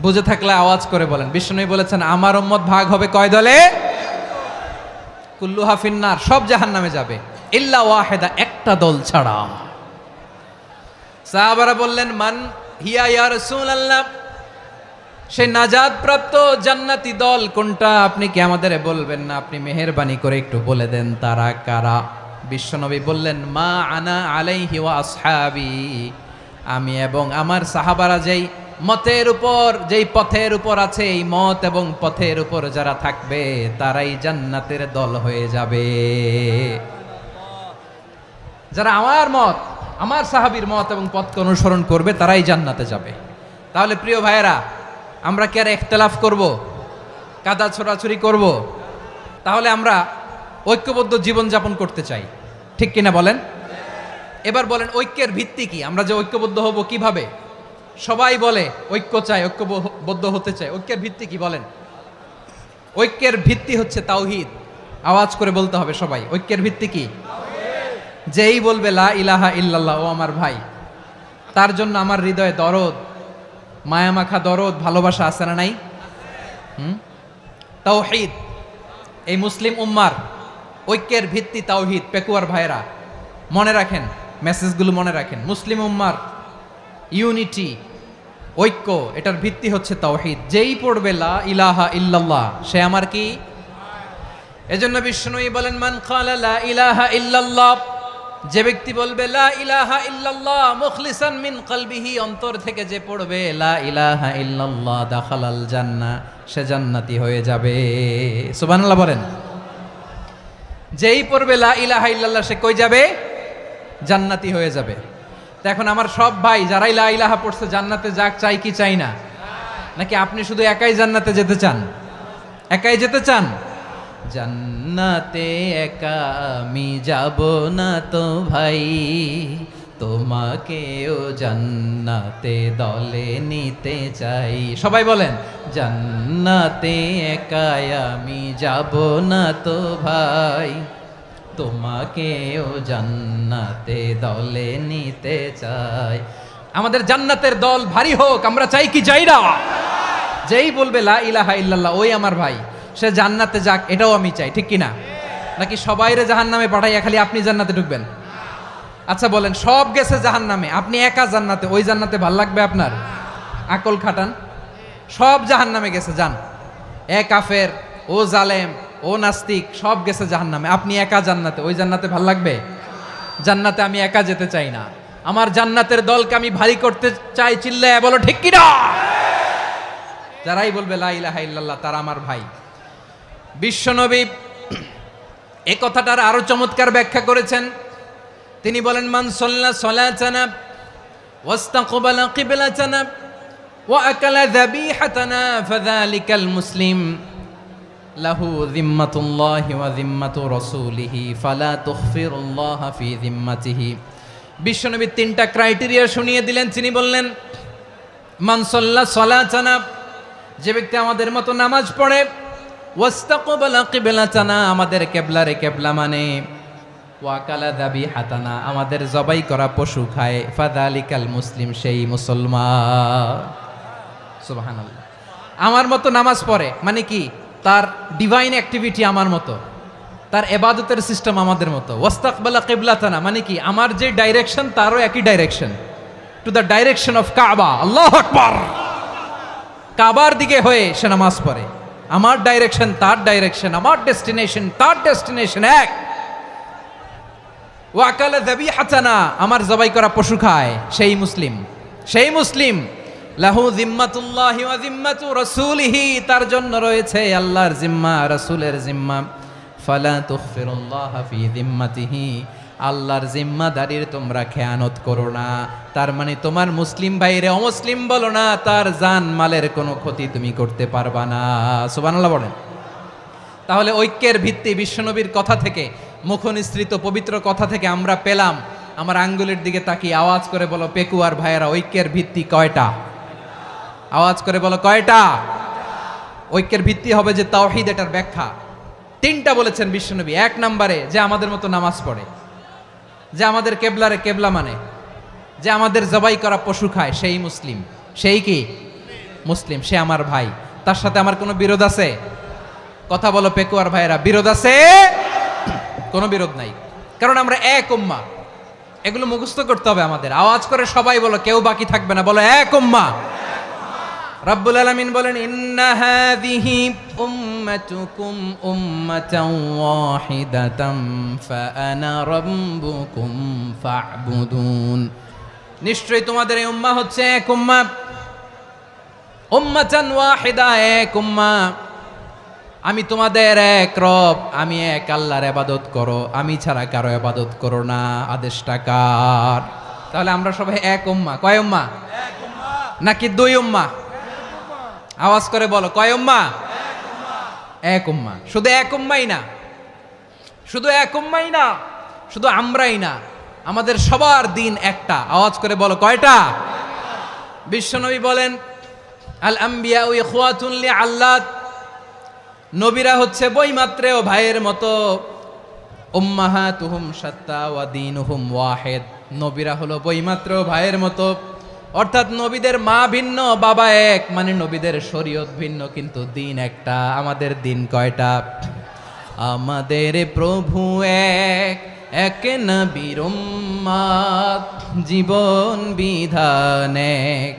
বুঝে থাকলে আওয়াজ করে বলেন। বিশ্বনবী বলেছেন আমার উম্মত ভাগ হবে কয় দলে? কুল্লুহা ফিন্নার, সব জাহান্নামে যাবে, ইল্লা ওয়াহিদা, একটা দল ছাড়া। সাহাবারা বললেন, মান হিয়া ইয়া রাসূলুল্লাহ, সেই নাজাত প্রাপ্ত জান্নাতি দল কোনটা? আপনি কি আমাদের বলবেন না? আপনি মেহেরবানি করে একটু বলে দেন তারা কারা। বিশ্বনবী বললেন, মা আনা আলাইহি ওয়া আসহাবি, আমি এবং আমার সাহাবারা যেই মতের উপর, যেই পথের উপর আছে, এই মত এবং পথের উপর যারা থাকবে তারাই জান্নাতের দল হয়ে যাবে। যারা আমার মত, আমার সাহাবীর মত এবং পথকে অনুসরণ করবে তারাই জান্নাতে যাবে। তাহলে প্রিয় ভাইয়েরা, আমরা কি আর ইখতিলাফ করব, কাদা ছোড়াছুরি করব? তাহলে আমরা ঐক্যবদ্ধ জীবনযাপন করতে চাই, ঠিক কিনা বলেন? এবার বলেন, ঐক্যের ভিত্তি কি? আমরা যে ঐক্যবদ্ধ হব কিভাবে? সবাই বলে ঐক্য চাই, ঐক্যবদ্ধ হতে চাই। ঐক্যের ভিত্তি কি বলেন? ঐক্যের ভিত্তি হচ্ছে তাওহীদ। আওয়াজ করে বলতে হবে সবাই, ঐক্যের ভিত্তি কি? যেই বলবে লা ইলাহা ইল্লাল্লাহ, ও আমার ভাই, তার জন্য আমার হৃদয়ে দরদ, মায়ামাখা দরদ, ভালোবাসা আছে না নাই? তাওহীদ। এই মুসলিম উম্মার ঐক্যের ভিত্তি তাওহীদ। পেকুয়ার ভাইরা মনে রাখেন, মেসেজগুলো মনে রাখেন। মুসলিম উম্মার ইউনিটি, ঐক্য, এটার ভিত্তি হচ্ছে তাওহীদ। যেই পড়বে লা ইলাহা ইল্লাল্লাহ, সে আমার কি? এজন্য বিষ্ণুই বলেন, মান ক্বালা লা ইলাহা ইল্লাল্লাহ, যে ব্যক্তি বলবে লা ইলাহা ইল্লাল্লাহ মুখলিসান মিন কলবিহি, অন্তর থেকে যে পড়বে লা ইলাহা ইল্লাল্লাহ, দাখালাল জান্নাহ, সে জান্নাতি হয়ে যাবে। সুবহানাল্লাহ বলেন। যেই পড়বে লা ইলাহা ইল্লাল্লাহ, সে কই যাবে? জান্নাতি হয়ে যাবে। তো এখন আমার সব ভাই যারাই লা ইলাহা পড়ছে জান্নাতে যাক, চাই কি চাই না? নাকি আপনি শুধু একাই জান্নাতে যেতে চান? একাই যেতে চান? জান্নাতে একা আমি যাব না তো ভাই, তোমাকেও জান্নাতে দলে নিতে চাই। সবাই বলেন, জান্নাতে একা আমি যাব না তো ভাই, তোমাকেও জান্নাতে দলে নিতে চাই। আমাদের জান্নাতের দল ভারী হোক, আমরা চাই কি চাই না? যেই বলবে লা ইলাহা ইল্লাল্লাহ, ওই আমার ভাই, সে জান্নাতে যাক, এটাও আমি চাই, ঠিক কিনা? নাকি সবাইরে জাহান্নামে পাঠাইয়া খালি আপনি জান্নাতে ঢুকবেন? আচ্ছা বলেন, সব গেছে জাহান্নামে, আপনি একা জান্নাতে, ওই জান্নাতে ভাল লাগবে আপনার? আকল খাটান। সব জাহান্নামে গেছে, যান। এ কাফের, ও জালেম, ও নাস্তিক, সব গেছে জাহান্নামে, আপনি একা জান্নাতে, ওই জান্নাতে ভাল লাগবে? জান্নাতে আমি একা যেতে চাই না, আমার জান্নাতের দলকে আমি ভারী করতে চাই। চিল্লায় বলো ঠিক কিনা? যারাই বলবে লা ইলাহা ইল্লাল্লাহ, তারা আমার ভাই। বিশ্বনবী এই কথাটার আরো চমৎকার ব্যাখ্যা করেছেন। তিনি বলেন, মান সাল্লা সালাতানা ওয়াস্তাকবালা কিবলাতানা ওয়া আকালা যাবিহাতানা ফাযালিকাল মুসলিম লাহু যিম্মাতুল্লাহি ওয়া যিম্মাতু রাসূলিহি ফালা তুখফিরুল্লাহ ফি যিম্মাতিহি। বিশ্বনবী তিনটা ক্রাইটেরিয়া শুনিয়ে দিলেন। তিনি বললেন, মান সাল্লা সালাতানা, যে ব্যক্তি আমাদের মতো নামাজ পড়ে, ওয়াস্তাকবালা কিবলাতানা, আমাদের কেবলারে কেবলা মানে, ওয়াকালা যাবিহাতানা, আমাদের জবাই করা পশু খায়, ফাযালিকাল মুসলিম, সেই মুসলমান। সুবহানাল্লাহ। আমার মতো নামাজ পড়ে মানে কি, তার ডিভাইন অ্যাক্টিভিটি আমার মতো, তার ইবাদতের সিস্টেম আমাদের মতো। ওয়াস্তাকবালা কিবলাতানা মানে কি, আমার যে ডাইরেকশন তারও একই direction, to the direction of কাবা। আল্লাহু আকবার। কাবার দিকে হয়ে সে নামাজ পড়ে, আমার ডাইরেকশন তার ডাইরেকশন, আমার ডেস্টিনেশন তার ডেস্টিনেশন এক। ওয়াকালা যাবিহাতানা, আমার জবাই করা পশু খায়, সেই মুসলিম, সেই মুসলিম। লাহু জিম্মাতুল্লাহি ওয়া জিম্মাতু রাসূলিহি, তার জন্য রয়েছে আল্লাহর জিম্মা, রাসূলের জিম্মা। ফালা তুখফিরুল্লাহা ফি জিম্মাতিহি, আল্লাহর জিম্মাদারির তোমরা খেয়ানত করো না। তার মানে তোমার মুসলিম ভাইরে অমুসলিম বলো না, তার জান মালের কোনো ক্ষতি তুমি করতে পারবা না। সুবহানাল্লাহ বলেন। তাহলে ঐক্যের ভিত্তি বিশ্বনবীর কথা থেকে, মুখনিসৃত পবিত্র কথা থেকে আমরা পেলাম। আমার আঙ্গুলের দিকে তাকিয়ে আওয়াজ করে বলো পেকুয়ার ভাইয়েরা, ঐক্যের ভিত্তি কয়টা? আওয়াজ করে বলো কয়টা? ঐক্যের ভিত্তি হবে যে তাওহীদ, এটার ব্যাখ্যা। তিনটা বলেছেন বিশ্বনবী। এক নম্বরে, যে আমাদের মতো নামাজ পড়ে, যে আমাদের কেবলারে কেবলা মানে, যে আমাদের জবাই করা পশু খায়, সেই মুসলিম। সেই কি মুসলিম, সে আমার ভাই। তার সাথে আমার কোনো বিরোধ আছে? কথা বলো পেকুয়ার ভাইয়েরা, বিরোধ আছে? কোনো বিরোধ নাই, কারণ আমরা এক উম্মাহ। এগুলো মুখস্থ করতে হবে আমাদের। আওয়াজ করে সবাই বলো, কেউ বাকি থাকবে না, বলো এক উম্মাহ। রব্বুল আলামিন বলেন, ইন্না হাযিহি উম্মাতুকুম উম্মাতান ওয়াহিদাতাম ফাআনা রাব্বুকুম ফা'বুদুন। নিশ্চয়ই তোমাদের এই উম্মাহ হচ্ছে এক উম্মাহ, উম্মাতান ওয়াহিদা, এক উম্মাহ। আমি তোমাদের এক রব, আমি এক আল্লাহর ইবাদত করো, আমি ছাড়া কারো ইবাদত করো না। আদেশটা কার? তাহলে আমরা সবাই এক উম্মাহ। কয় উম্মাহ? এক উম্মাহ। নাকি দুই উম্মাহ? আওয়াজ করে বলো, কয় উম্মাহ? এক উম্মাহ। শুধু এক উম্মাই না, শুধু এক উম্মাই না, শুধু আমরাই না, আমাদের সবার দিন একটা। আওয়াজ করে বলো কয়টা? বিশ্বনবী বলেন, আল আম্বিয়া ইখওয়াতুন লিআল্লাত, নবীরা হচ্ছে বৈমাত্রেয় ভাইয়ের মতো। উম্মাহাতুহুম শাত্তা ওয়া দীনুহুম ওয়াহিদ, নবীরা হলো বৈমাত্রেয় ভাইয়ের মতো। অর্থাৎ নবীদের মা ভিন্ন, বাবা এক, মানে নবীদের শরীয়ত ভিন্ন, কিন্তু দিন একটা। আমাদের দিন কয়টা? আমাদের প্রভু এক, এক নবীর উম্মাত, জীবন বিধান এক,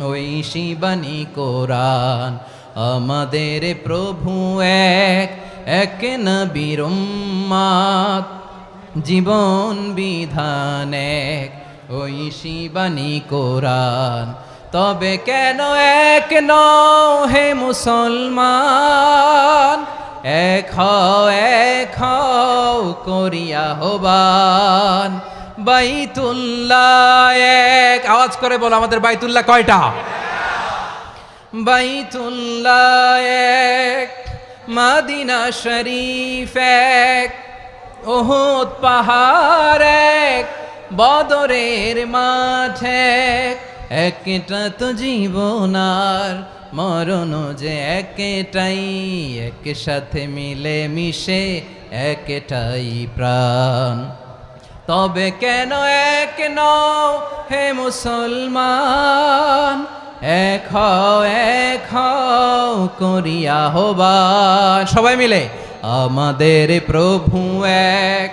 ঐশী বাণী কোরআন। আমাদের প্রভু এক, এক নবীর উম্মাত, জীবন বিধান এক, ঐশী বাণী কোরআন। তবে কেন এক নও হে মুসলমান, এক হও করিয়া হবান। বাইতুল্লাহ এক, আওয়াজ করে বলো আমাদের বাইতুল্লাহ কয়টা? বাইতুল্লাহ এক, মদিনা শরীফ এক, উহুদ পাহাড় এক, বদরের মাঠে একটা তো জীবন আর মরণ যে একটাই, একসাথে মিলে মিশে একটাই প্রাণ। তবে কেন এক নও হে মুসলমান, এক হও করিয়া হবান। সবাই মিলে, আমাদের প্রভু এক,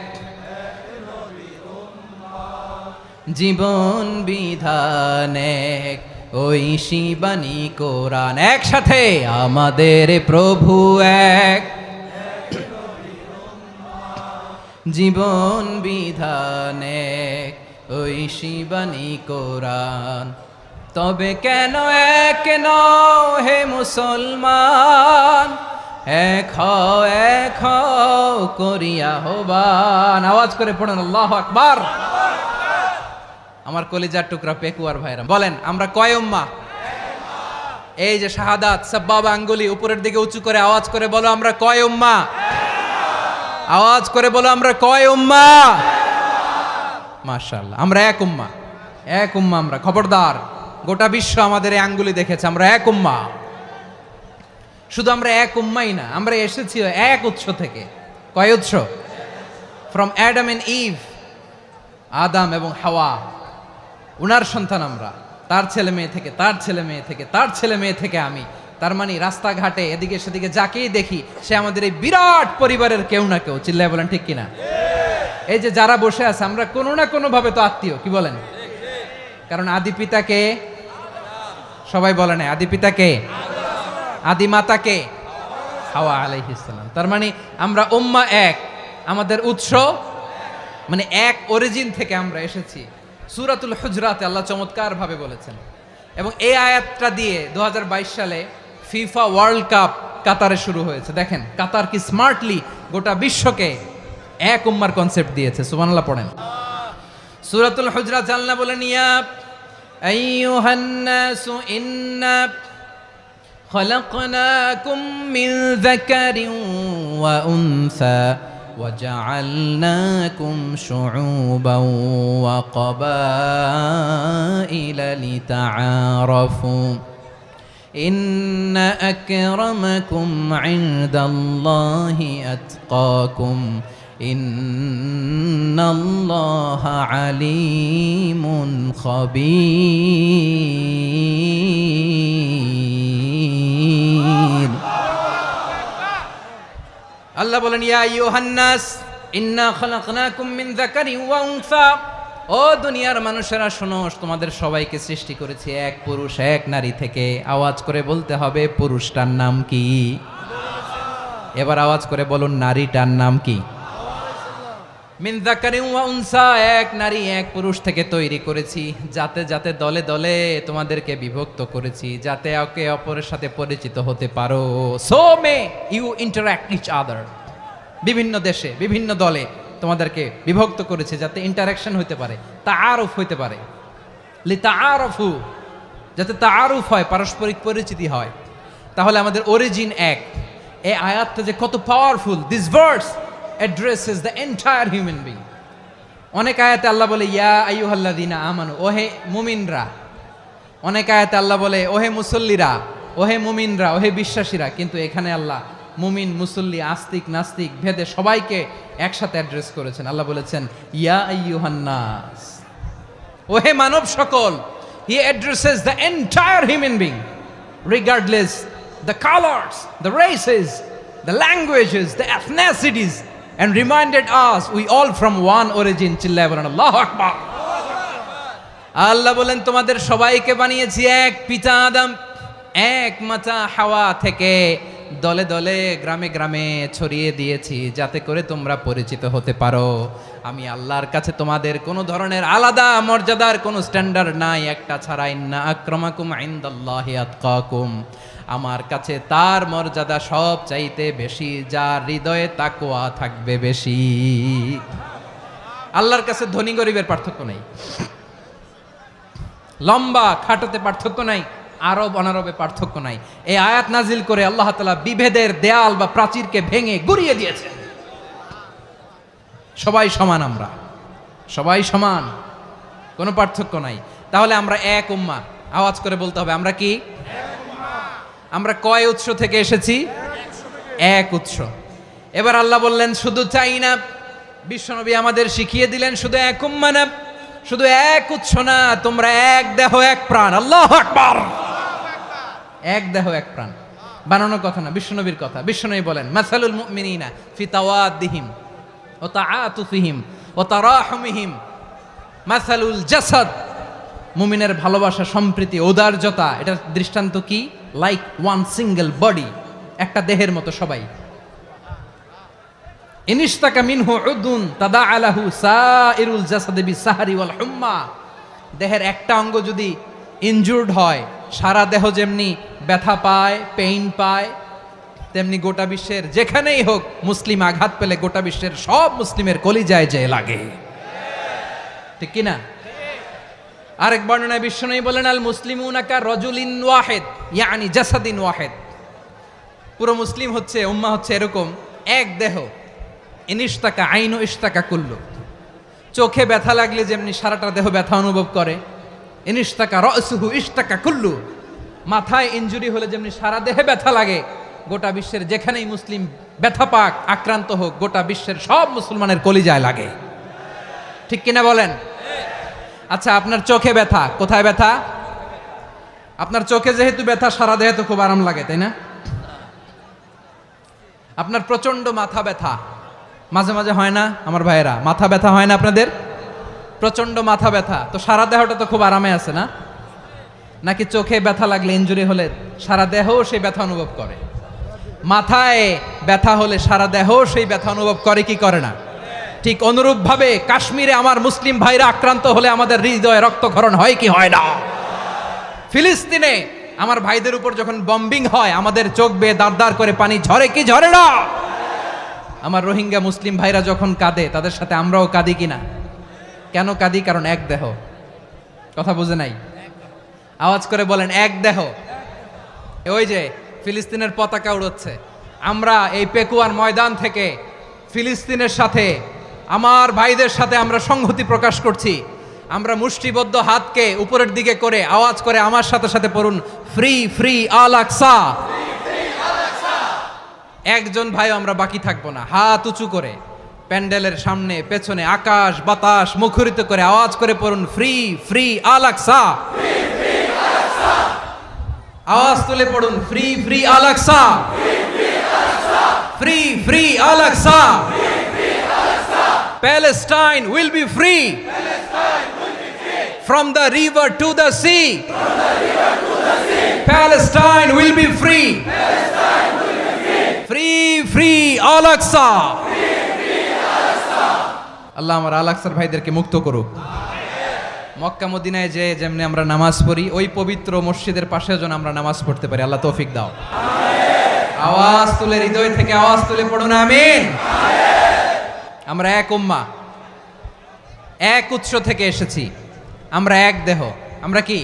জীবন বিধান এক, ঐশী বাণী কোরআন। একসাথে, আমাদের প্রভু এক, জীবন বিধান এক, ঐশী বাণী কোরআন। তবে কেন এক নও হে মুসলমান, এক হও করিয়া হবান। আওয়াজ করে পড়েন আল্লাহু আকবার। আমার কলিজার টুকরা পেকুয়ার ভাইরা বলেন, আমরা কয় উম্মাহ? এই যে শাহাদাত, সাব্বাবা আঙ্গুলি উপরের দিকে উঁচু করে আওয়াজ করে বলো, আমরা কয় উম্মাহ? আওয়াজ করে বলো, আমরা কয় উম্মাহ? মাশাআল্লাহ, আমরা এক উম্মাহ, এক উম্মাহ আমরা। খবরদার, গোটা বিশ্ব আমাদের এই আঙ্গুলি দেখেছে, আমরা এক উম্মাহ। শুধু আমরা এক উম্মাই না, আমরা এসেছি এক উৎস থেকে। কয় উৎস? ফ্রম অ্যাডাম এন্ড ইভ, আদাম এবং হাওয়া, উনার সন্তান আমরা, তার ছেলে মেয়ে থেকে, তার ছেলে মেয়ে থেকে, তার ছেলে মেয়ে থেকে আমি। তার মানে রাস্তাঘাটে এদিকে সেদিকে যাকেই দেখি সে আমাদের এই বিরাট পরিবারের কেউ না কেউ। চিল্লায় বলেন ঠিক কিনা? এই যে যারা বসে আছে আমরা কোনো না কোনো ভাবে তো আত্মীয়, কি বলেন? কারণ আদি পিতাকে সবাই বলে না, আদি পিতাকে, আদি মাতাকে হাওয়া আলাইহিস সালাম। তার মানে আমরা উম্মাহ এক, আমাদের উৎস মানে এক অরিজিন থেকে আমরা এসেছি। সূরাতুল হুজরাতে আল্লাহ চমৎকার ভাবে বলেছেন, এবং এই আয়াতটা দিয়ে 2022 সালে ফিফা ওয়ার্ল্ড কাপ কাতারে শুরু হয়েছে। দেখেন কাতার কি স্মার্টলি গোটা বিশ্বকে এক উম্মার কনসেপ্ট দিয়েছে। সুবহানাল্লাহ পড়েন। সূরাতুল হুজরাত আল্লাহ বলেন, ইয়া আইয়ুহান নাসু ইন্না খলাকনাকুম মিন যাকারিন ওয়া উনসা وجعلناكم شعوبا وقبائل لتعارفوا إن أكرمكم عند الله أتقاكم إن الله عليم خبير। আল্লাহ বলেন, ইয়া আইয়ুহান নাস ইন্না খালাকনাকুম মিন যাকারিন ওয়া উনসা, ও দুনিয়ার মানুষেরা শোনো, তোমাদের সবাইকে সৃষ্টি করেছি এক পুরুষ এক নারী থেকে। আওয়াজ করে বলতে হবে পুরুষটার নাম কি? এবার আওয়াজ করে বলুন নারীটার নাম কি? মিন যাকারিন ওয়া উনসা, এক নারী এক পুরুষ থেকে তৈরি করেছি। যাতে যাতে দলে দলে তোমাদেরকে বিভক্ত করেছি, যাতে একে অপরের সাথে পরিচিত হতে পারো। So may you interact each other. বিভিন্ন দেশে বিভিন্ন দলে তোমাদেরকে বিভক্ত করেছে যাতে ইন্টারাকশন হতে পারে, তাআরুফ হতে পারে। লিতাআরফু, যাতে তাআরুফ হয়, পারস্পরিক পরিচিতি হয়। তাহলে আমাদের অরিজিন এক। এই আয়াতটা যে কত powerful! This verse addresses the entire human being. অনেক আয়াতে আল্লাহ বলে ইয়া আইয়ুহাল্লাযীনা আমানু, ওহে মুমিনরা। অনেক আয়াতে আল্লাহ বলে ওহে মুসল্লিরা, ওহে মুমিনরা, ওহে বিশ্বাসীরা। কিন্তু এখানে আল্লাহ মুমিন মুসল্লি আস্তিক নাস্তিক ভেদে সবাইকে একসাথে অ্যাড্রেস করেছেন। আল্লাহ বলেছেন ইয়া আইয়ুহান নাস, ওহে মানব সকল। He addresses the entire human being regardless the colors, the races, the languages, the ethnicities, and reminded us we all from one origin. চিল্লায় বলেন আল্লাহু আকবার। আল্লাহ বলেন তোমাদের সবাইকে বানিয়েছি এক পিতা আদম, এক মাতা হাওয়া থেকে। দলে দলে গ্রামে গ্রামে ছড়িয়ে দিয়েছি যাতে করে তোমরা পরিচিত হতে পারো। আমি আল্লাহর কাছে তোমাদের কোনো ধরনের আলাদা মর্যাদার কোনো স্ট্যান্ডার্ড নাই, একটা ছাড়া। ইন্না আক্রামাকুম ইনদাল্লাহি আতকাকুম, আমার কাছে তার মর্যাদা সব চাইতে বেশি যার হৃদয়ে তাকওয়া থাকবে বেশি। আল্লাহর কাছে ধনী গরিবের পার্থক্য নাই, লম্বা খাটোতে পার্থক্য নাই, আরব অনারবে পার্থক্য নাই। এই আয়াত নাজিল করে আল্লাহ তাআলা বিভেদের দেয়াল বা প্রাচীরকে ভেঙে গুড়িয়ে দিয়েছেন। সবাই সমান, আমরা সবাই সমান, কোনো পার্থক্য নাই। তাহলে আমরা এক উম্মাহ। আওয়াজ করে বলতে হবে আমরা কি? আমরা কয় উৎস থেকে এসেছি? এক উৎস। এবার আল্লাহ বললেন শুধু চাই না, বিশ্বনবী আমাদের শিখিয়ে দিলেন শুধু এক উম্মাহ না, শুধু এক উৎস না, তোমরা এক দেহ এক প্রাণ। আল্লাহু আকবার। এক দেহ এক প্রাণ বানানো কথা না, বিশ্বনবীর কথা। বিশ্বনবী বলেন মাসালুল মুমিনিনা ফি তাওয়াদ্দিহিম ওয়া তাআতুফিহিম ওয়া তারাহুমিহিম মাসালুল জাসাদ। মুমিনের ভালোবাসা, সম্প্রীতি, ঔদার্যতা, এটার দৃষ্টান্ত কি? লাইক ওয়ান সিঙ্গেল বডি, একটা দেহের মতো সবাই। ইনিশতাকা মিনহু উদুন তাদাআলাহু সাইরুল জাসাদি বিসাহরি ওয়াল হুম্মা। দেহের একটা অঙ্গ যদি ইনজুর্ড হয়, সারা দেহ যেমনি ব্যথা পায়, পেইন পায়, তেমনি গোটা বিশ্বের যেখানেই হোক মুসলিম আঘাত পেলে গোটা বিশ্বের সব মুসলিমের কলিজায় যে লাগে, ঠিক কিনা? আরেক বর্ণনায় বিশ্বনবী বলেন আল মুসলিমুনা কা রাজুলিন ওয়াহিদ ইয়ানি জাসাদিন ওয়াহিদ। পুরো মুসলিম হচ্ছে, উম্মাহ হচ্ছে এরকম এক দেহ। ইনিশতাকা আইনু ইশতাকা কুল্লু, চোখে ব্যথা লাগলে যেমনি সারাটা দেহ ব্যথা অনুভব করে। ইনিশতাকা রাসুহু ইশতাকা কুল্লু, মাথায় ইনজুরি হলে যেমনি সারা দেহে ব্যথা লাগে, গোটা বিশ্বের যেখানেই মুসলিম ব্যথা পাক, আক্রান্ত হোক, গোটা বিশ্বের সব মুসলমানের কলিজায় লাগে। ঠিক কিনা বলেন? আচ্ছা, আপনার চোখে ব্যথা, কোথায় ব্যথা? আপনার চোখে যেহেতু ব্যথা, সারা দেহে তো খুব আরাম লাগে, তাই না? আপনার প্রচন্ড মাথা ব্যথা মাঝে মাঝে হয় না আমার ভাইয়েরা? মাথা ব্যথা হয় না আপনাদের? প্রচন্ড মাথা ব্যথা, তো সারা দেহটা তো খুব আরামে আছে না? নাকি চোখে ব্যথা লাগলে, ইনজুরি হলে সারা দেহ সেই ব্যথা অনুভব করে? মাথায় ব্যথা হলে সারা দেহ সেই ব্যথা অনুভব করে কি করে না? ঠিক অনুরূপ ভাবে কাশ্মীরে আমার মুসলিম ভাইরা আক্রান্ত হলে আমাদের হৃদয়ে রক্তক্ষরণ হয় কি হয় না? ফিলিস্তিনে আমার ভাইদের উপর যখন বম্বিং হয়, আমাদের চোখ বেয়ে দাঁড় দাঁড় করে পানি ঝরে কি ঝরে না? আমার রোহিঙ্গা মুসলিম ভাইরা যখন কাঁদে, তাদের সাথে আমরাও কাঁদি কিনা? কেন কাঁদি? কারণ এক দেহ। কথা বুঝে নাই? আওয়াজ করে বলেন, এক দেহ। ওই যে ফিলিস্তিনের পতাকা উড়ছে, আমরা এই পেকুয়ার ময়দান থেকে ফিলিস্তিনের সাথে, আমার ভাইদের সাথে আমরা সংহতি প্রকাশ করছি। আমরা মুষ্টিবদ্ধ হাতকে উপরের দিকে করে আওয়াজ করে আমার সাথে সাথে পড়ুন, ফ্রি ফ্রি আল আকসা। একজন ভাই আমরা বাকি থাকবো না। হাত উঁচু করে প্যান্ডেলের সামনে পেছনে আকাশ বাতাস মুখরিত করে আওয়াজ করে পড়ুন, ফ্রি ফ্রি আল আকসা। আওয়াজ তুলে পড়ুন, free free Al Aqsa, free free Al Aqsa. Palestine will be free from the river to the sea. Palestine will be free. Free free Al Aqsa. আল্লাহ আমার আল আকসার ভাইদেরকে মুক্ত করুক। মক্কা মদিনায় যে যেমনি আমরা নামাজ পড়ি, ওই পবিত্র মসজিদের পাশে যেন আমরা নামাজ পড়তে পারি। আল্লাহ তৌফিক দাও। আওয়াজ তুলে, হৃদয় থেকে আওয়াজ তুলে পড়ুন আমিন। আমরা এক উম্মাহ, এক উৎস থেকে এসেছি। আমরা এক দেহ। আমরা কি?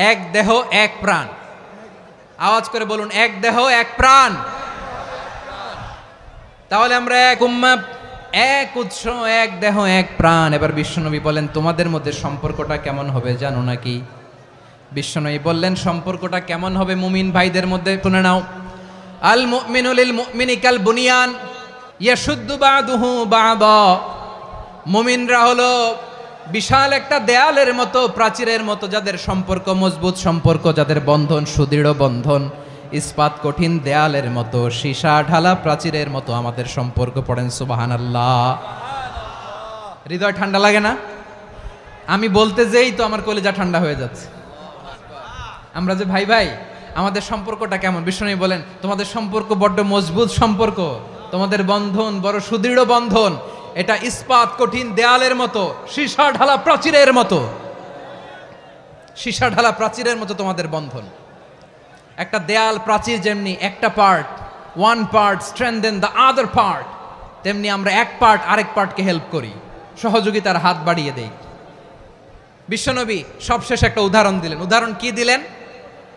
এক দেহ এক প্রাণ। আওয়াজ করে বলুন, এক দেহ এক প্রাণ। তাহলে আমরা এক উম্মাহ, এক উৎস, এক দেহ এক প্রাণ। এবার বিশ্বনবী বলেন, তোমাদের মধ্যে সম্পর্কটা কেমন হবে জানো নাকি? বিশ্বনবী বললেন, সম্পর্কটা কেমন হবে মুমিন ভাইদের মধ্যে? শুনে নাও। আল মুমিনু লিল মুমিনি কাল বুনিয়ান ইয়াশুদ্দু বাদুহু বাদা। মুমিনরা হলো বিশাল একটা দেয়ালের মতো, প্রাচীরের মতো, যাদের সম্পর্ক মজবুত সম্পর্ক, যাদের বন্ধন সুদৃঢ় বন্ধন, ইস্পাত কঠিন দেয়ালের মতো, সীসা ঢালা প্রাচীরের মতো আমাদের সম্পর্ক। পড়েন সুবহানাল্লাহ। হৃদয় ঠান্ডা লাগে না? আমি বলতে যেই তো আমার কলিজা ঠান্ডা হয়ে যাচ্ছে। আমরা যে ভাই ভাই, আমাদের সম্পর্কটা কেমন? বিষ্ণু বলেন, তোমাদের সম্পর্ক বড্ড মজবুত সম্পর্ক, তোমাদের বন্ধন বড় সুদৃঢ় বন্ধন। এটা ইস্পাত কঠিন দেয়ালের মতো, সীসা ঢালা প্রাচীরের মতো। সীসা ঢালা প্রাচীরের মতো তোমাদের বন্ধন। একটা দেয়াল প্রাচীর যেমনি একটা part, one part strengthen the other part, তেমনি আমরা এক পার্ট আরেক পার্টকে হেল্প করি, সহযোগিতার হাত বাড়িয়ে দেই। বিশ্বনবী সবশেষ একটা উদাহরণ দিলেন। উদাহরণ কি দিলেন?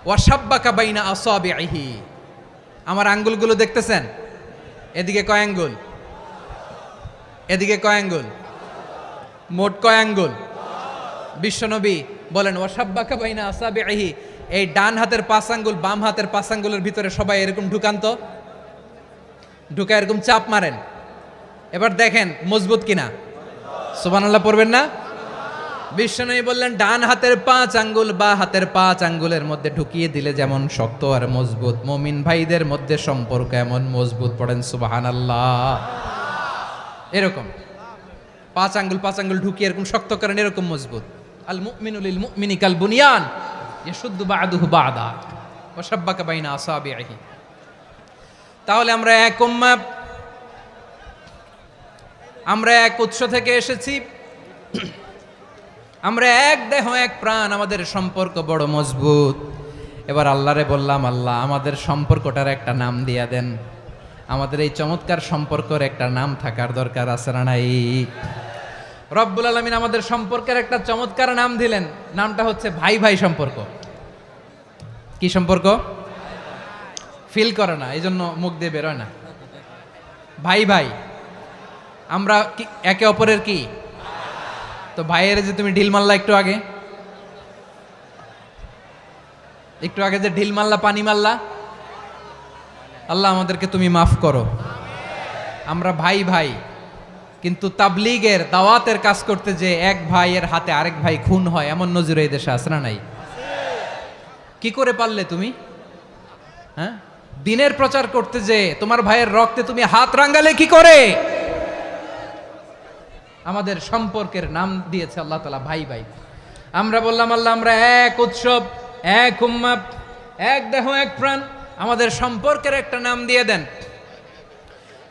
ওয়াশাব্বাকা বাইনা আসাবিহি। আমার আঙ্গুলগুলো দেখতেছেন? এদিকে কয় আঙ্গুল? এদিকে কয় আঙ্গুল? মোট কয় আঙ্গুল? বিশ্বনবী বলেন, ওয়াশাব্বাকা বাইনা আসাবিহি। এই ডান হাতের 5 আঙ্গুল বাম হাতের 5 আঙ্গুলের ভিতরে সবাই এরকম ঢুকান তো, ঢুকা এরকম চাপ মারেন। এবার দেখেন মজবুত কিনা। সুবহানাল্লাহ পড়বেন না? বিশ্বনবী বললেন, ডান হাতের 5 আঙ্গুল বা হাতের 5 আঙ্গুলের মধ্যে ঢুকিয়ে দিলে যেমন শক্ত আর মজবুত, মুমিন ভাইদের মধ্যে সম্পর্ক এমন মজবুত। পড়েন সুবহানাল্লাহ। এরকম 5 আঙ্গুল ঢুকিয়ে এরকম শক্ত করেন, এরকম মজবুত। আল মুমিনু লিল মুমিনি কাল বুনিয়ান ইয়াশুদ্দু বাদুহু বাদা ওয়া শাব্বাকা বাইনা আসাবিহি। তাহলে আমরা এক উম্মাহ, আমরা এক উৎস থেকে এসেছি, আমরা এক দেহ এক প্রাণ, আমাদের সম্পর্ক বড় মজবুত। এবার আল্লাহরে বললাম, আল্লাহ আমাদের সম্পর্কটার একটা নাম দিয়া দেন। আমাদের এই চমৎকার সম্পর্কের একটা নাম থাকার দরকার আছে না নাই? রব্বুল আলামিন আমাদের সম্পর্কের একটা চমৎকার নাম দিলেন। নামটা হচ্ছে ভাই ভাই সম্পর্ক। কি সম্পর্ক? ফিল করে না, এই জন্য মুখ দিয়ে বেরোয় না। ভাই ভাই, আমরা একে অপরের কি? তো ভাইয়ের যে তুমি ঢিল মারলা একটু আগে যে ঢিল মারলা, পানি মারলা, আল্লাহ আমাদেরকে তুমি মাফ করো। আমরা ভাই ভাই, কিন্তু তাবলীগের দাওয়াতের কাজ করতে যে এক ভাইয়ের হাতে আরেক ভাই খুন হয়, এমন নজির এই দেশে আছে না নাই? কি করে পারলে তুমি? হ্যাঁ, দিনের প্রচার করতে যে তোমার ভাইয়ের রক্তে তুমি হাত রাঙ্গালে কি করে? আমাদের সম্পর্কের নাম দিয়েছে আল্লাহ তাআলা ভাই ভাই। আমরা বললাম আল্লাহ আমরা এক উৎসব, এক উম্মাত, এক দেহ এক প্রাণ, আমাদের সম্পর্কের একটা নাম দিয়ে দেন।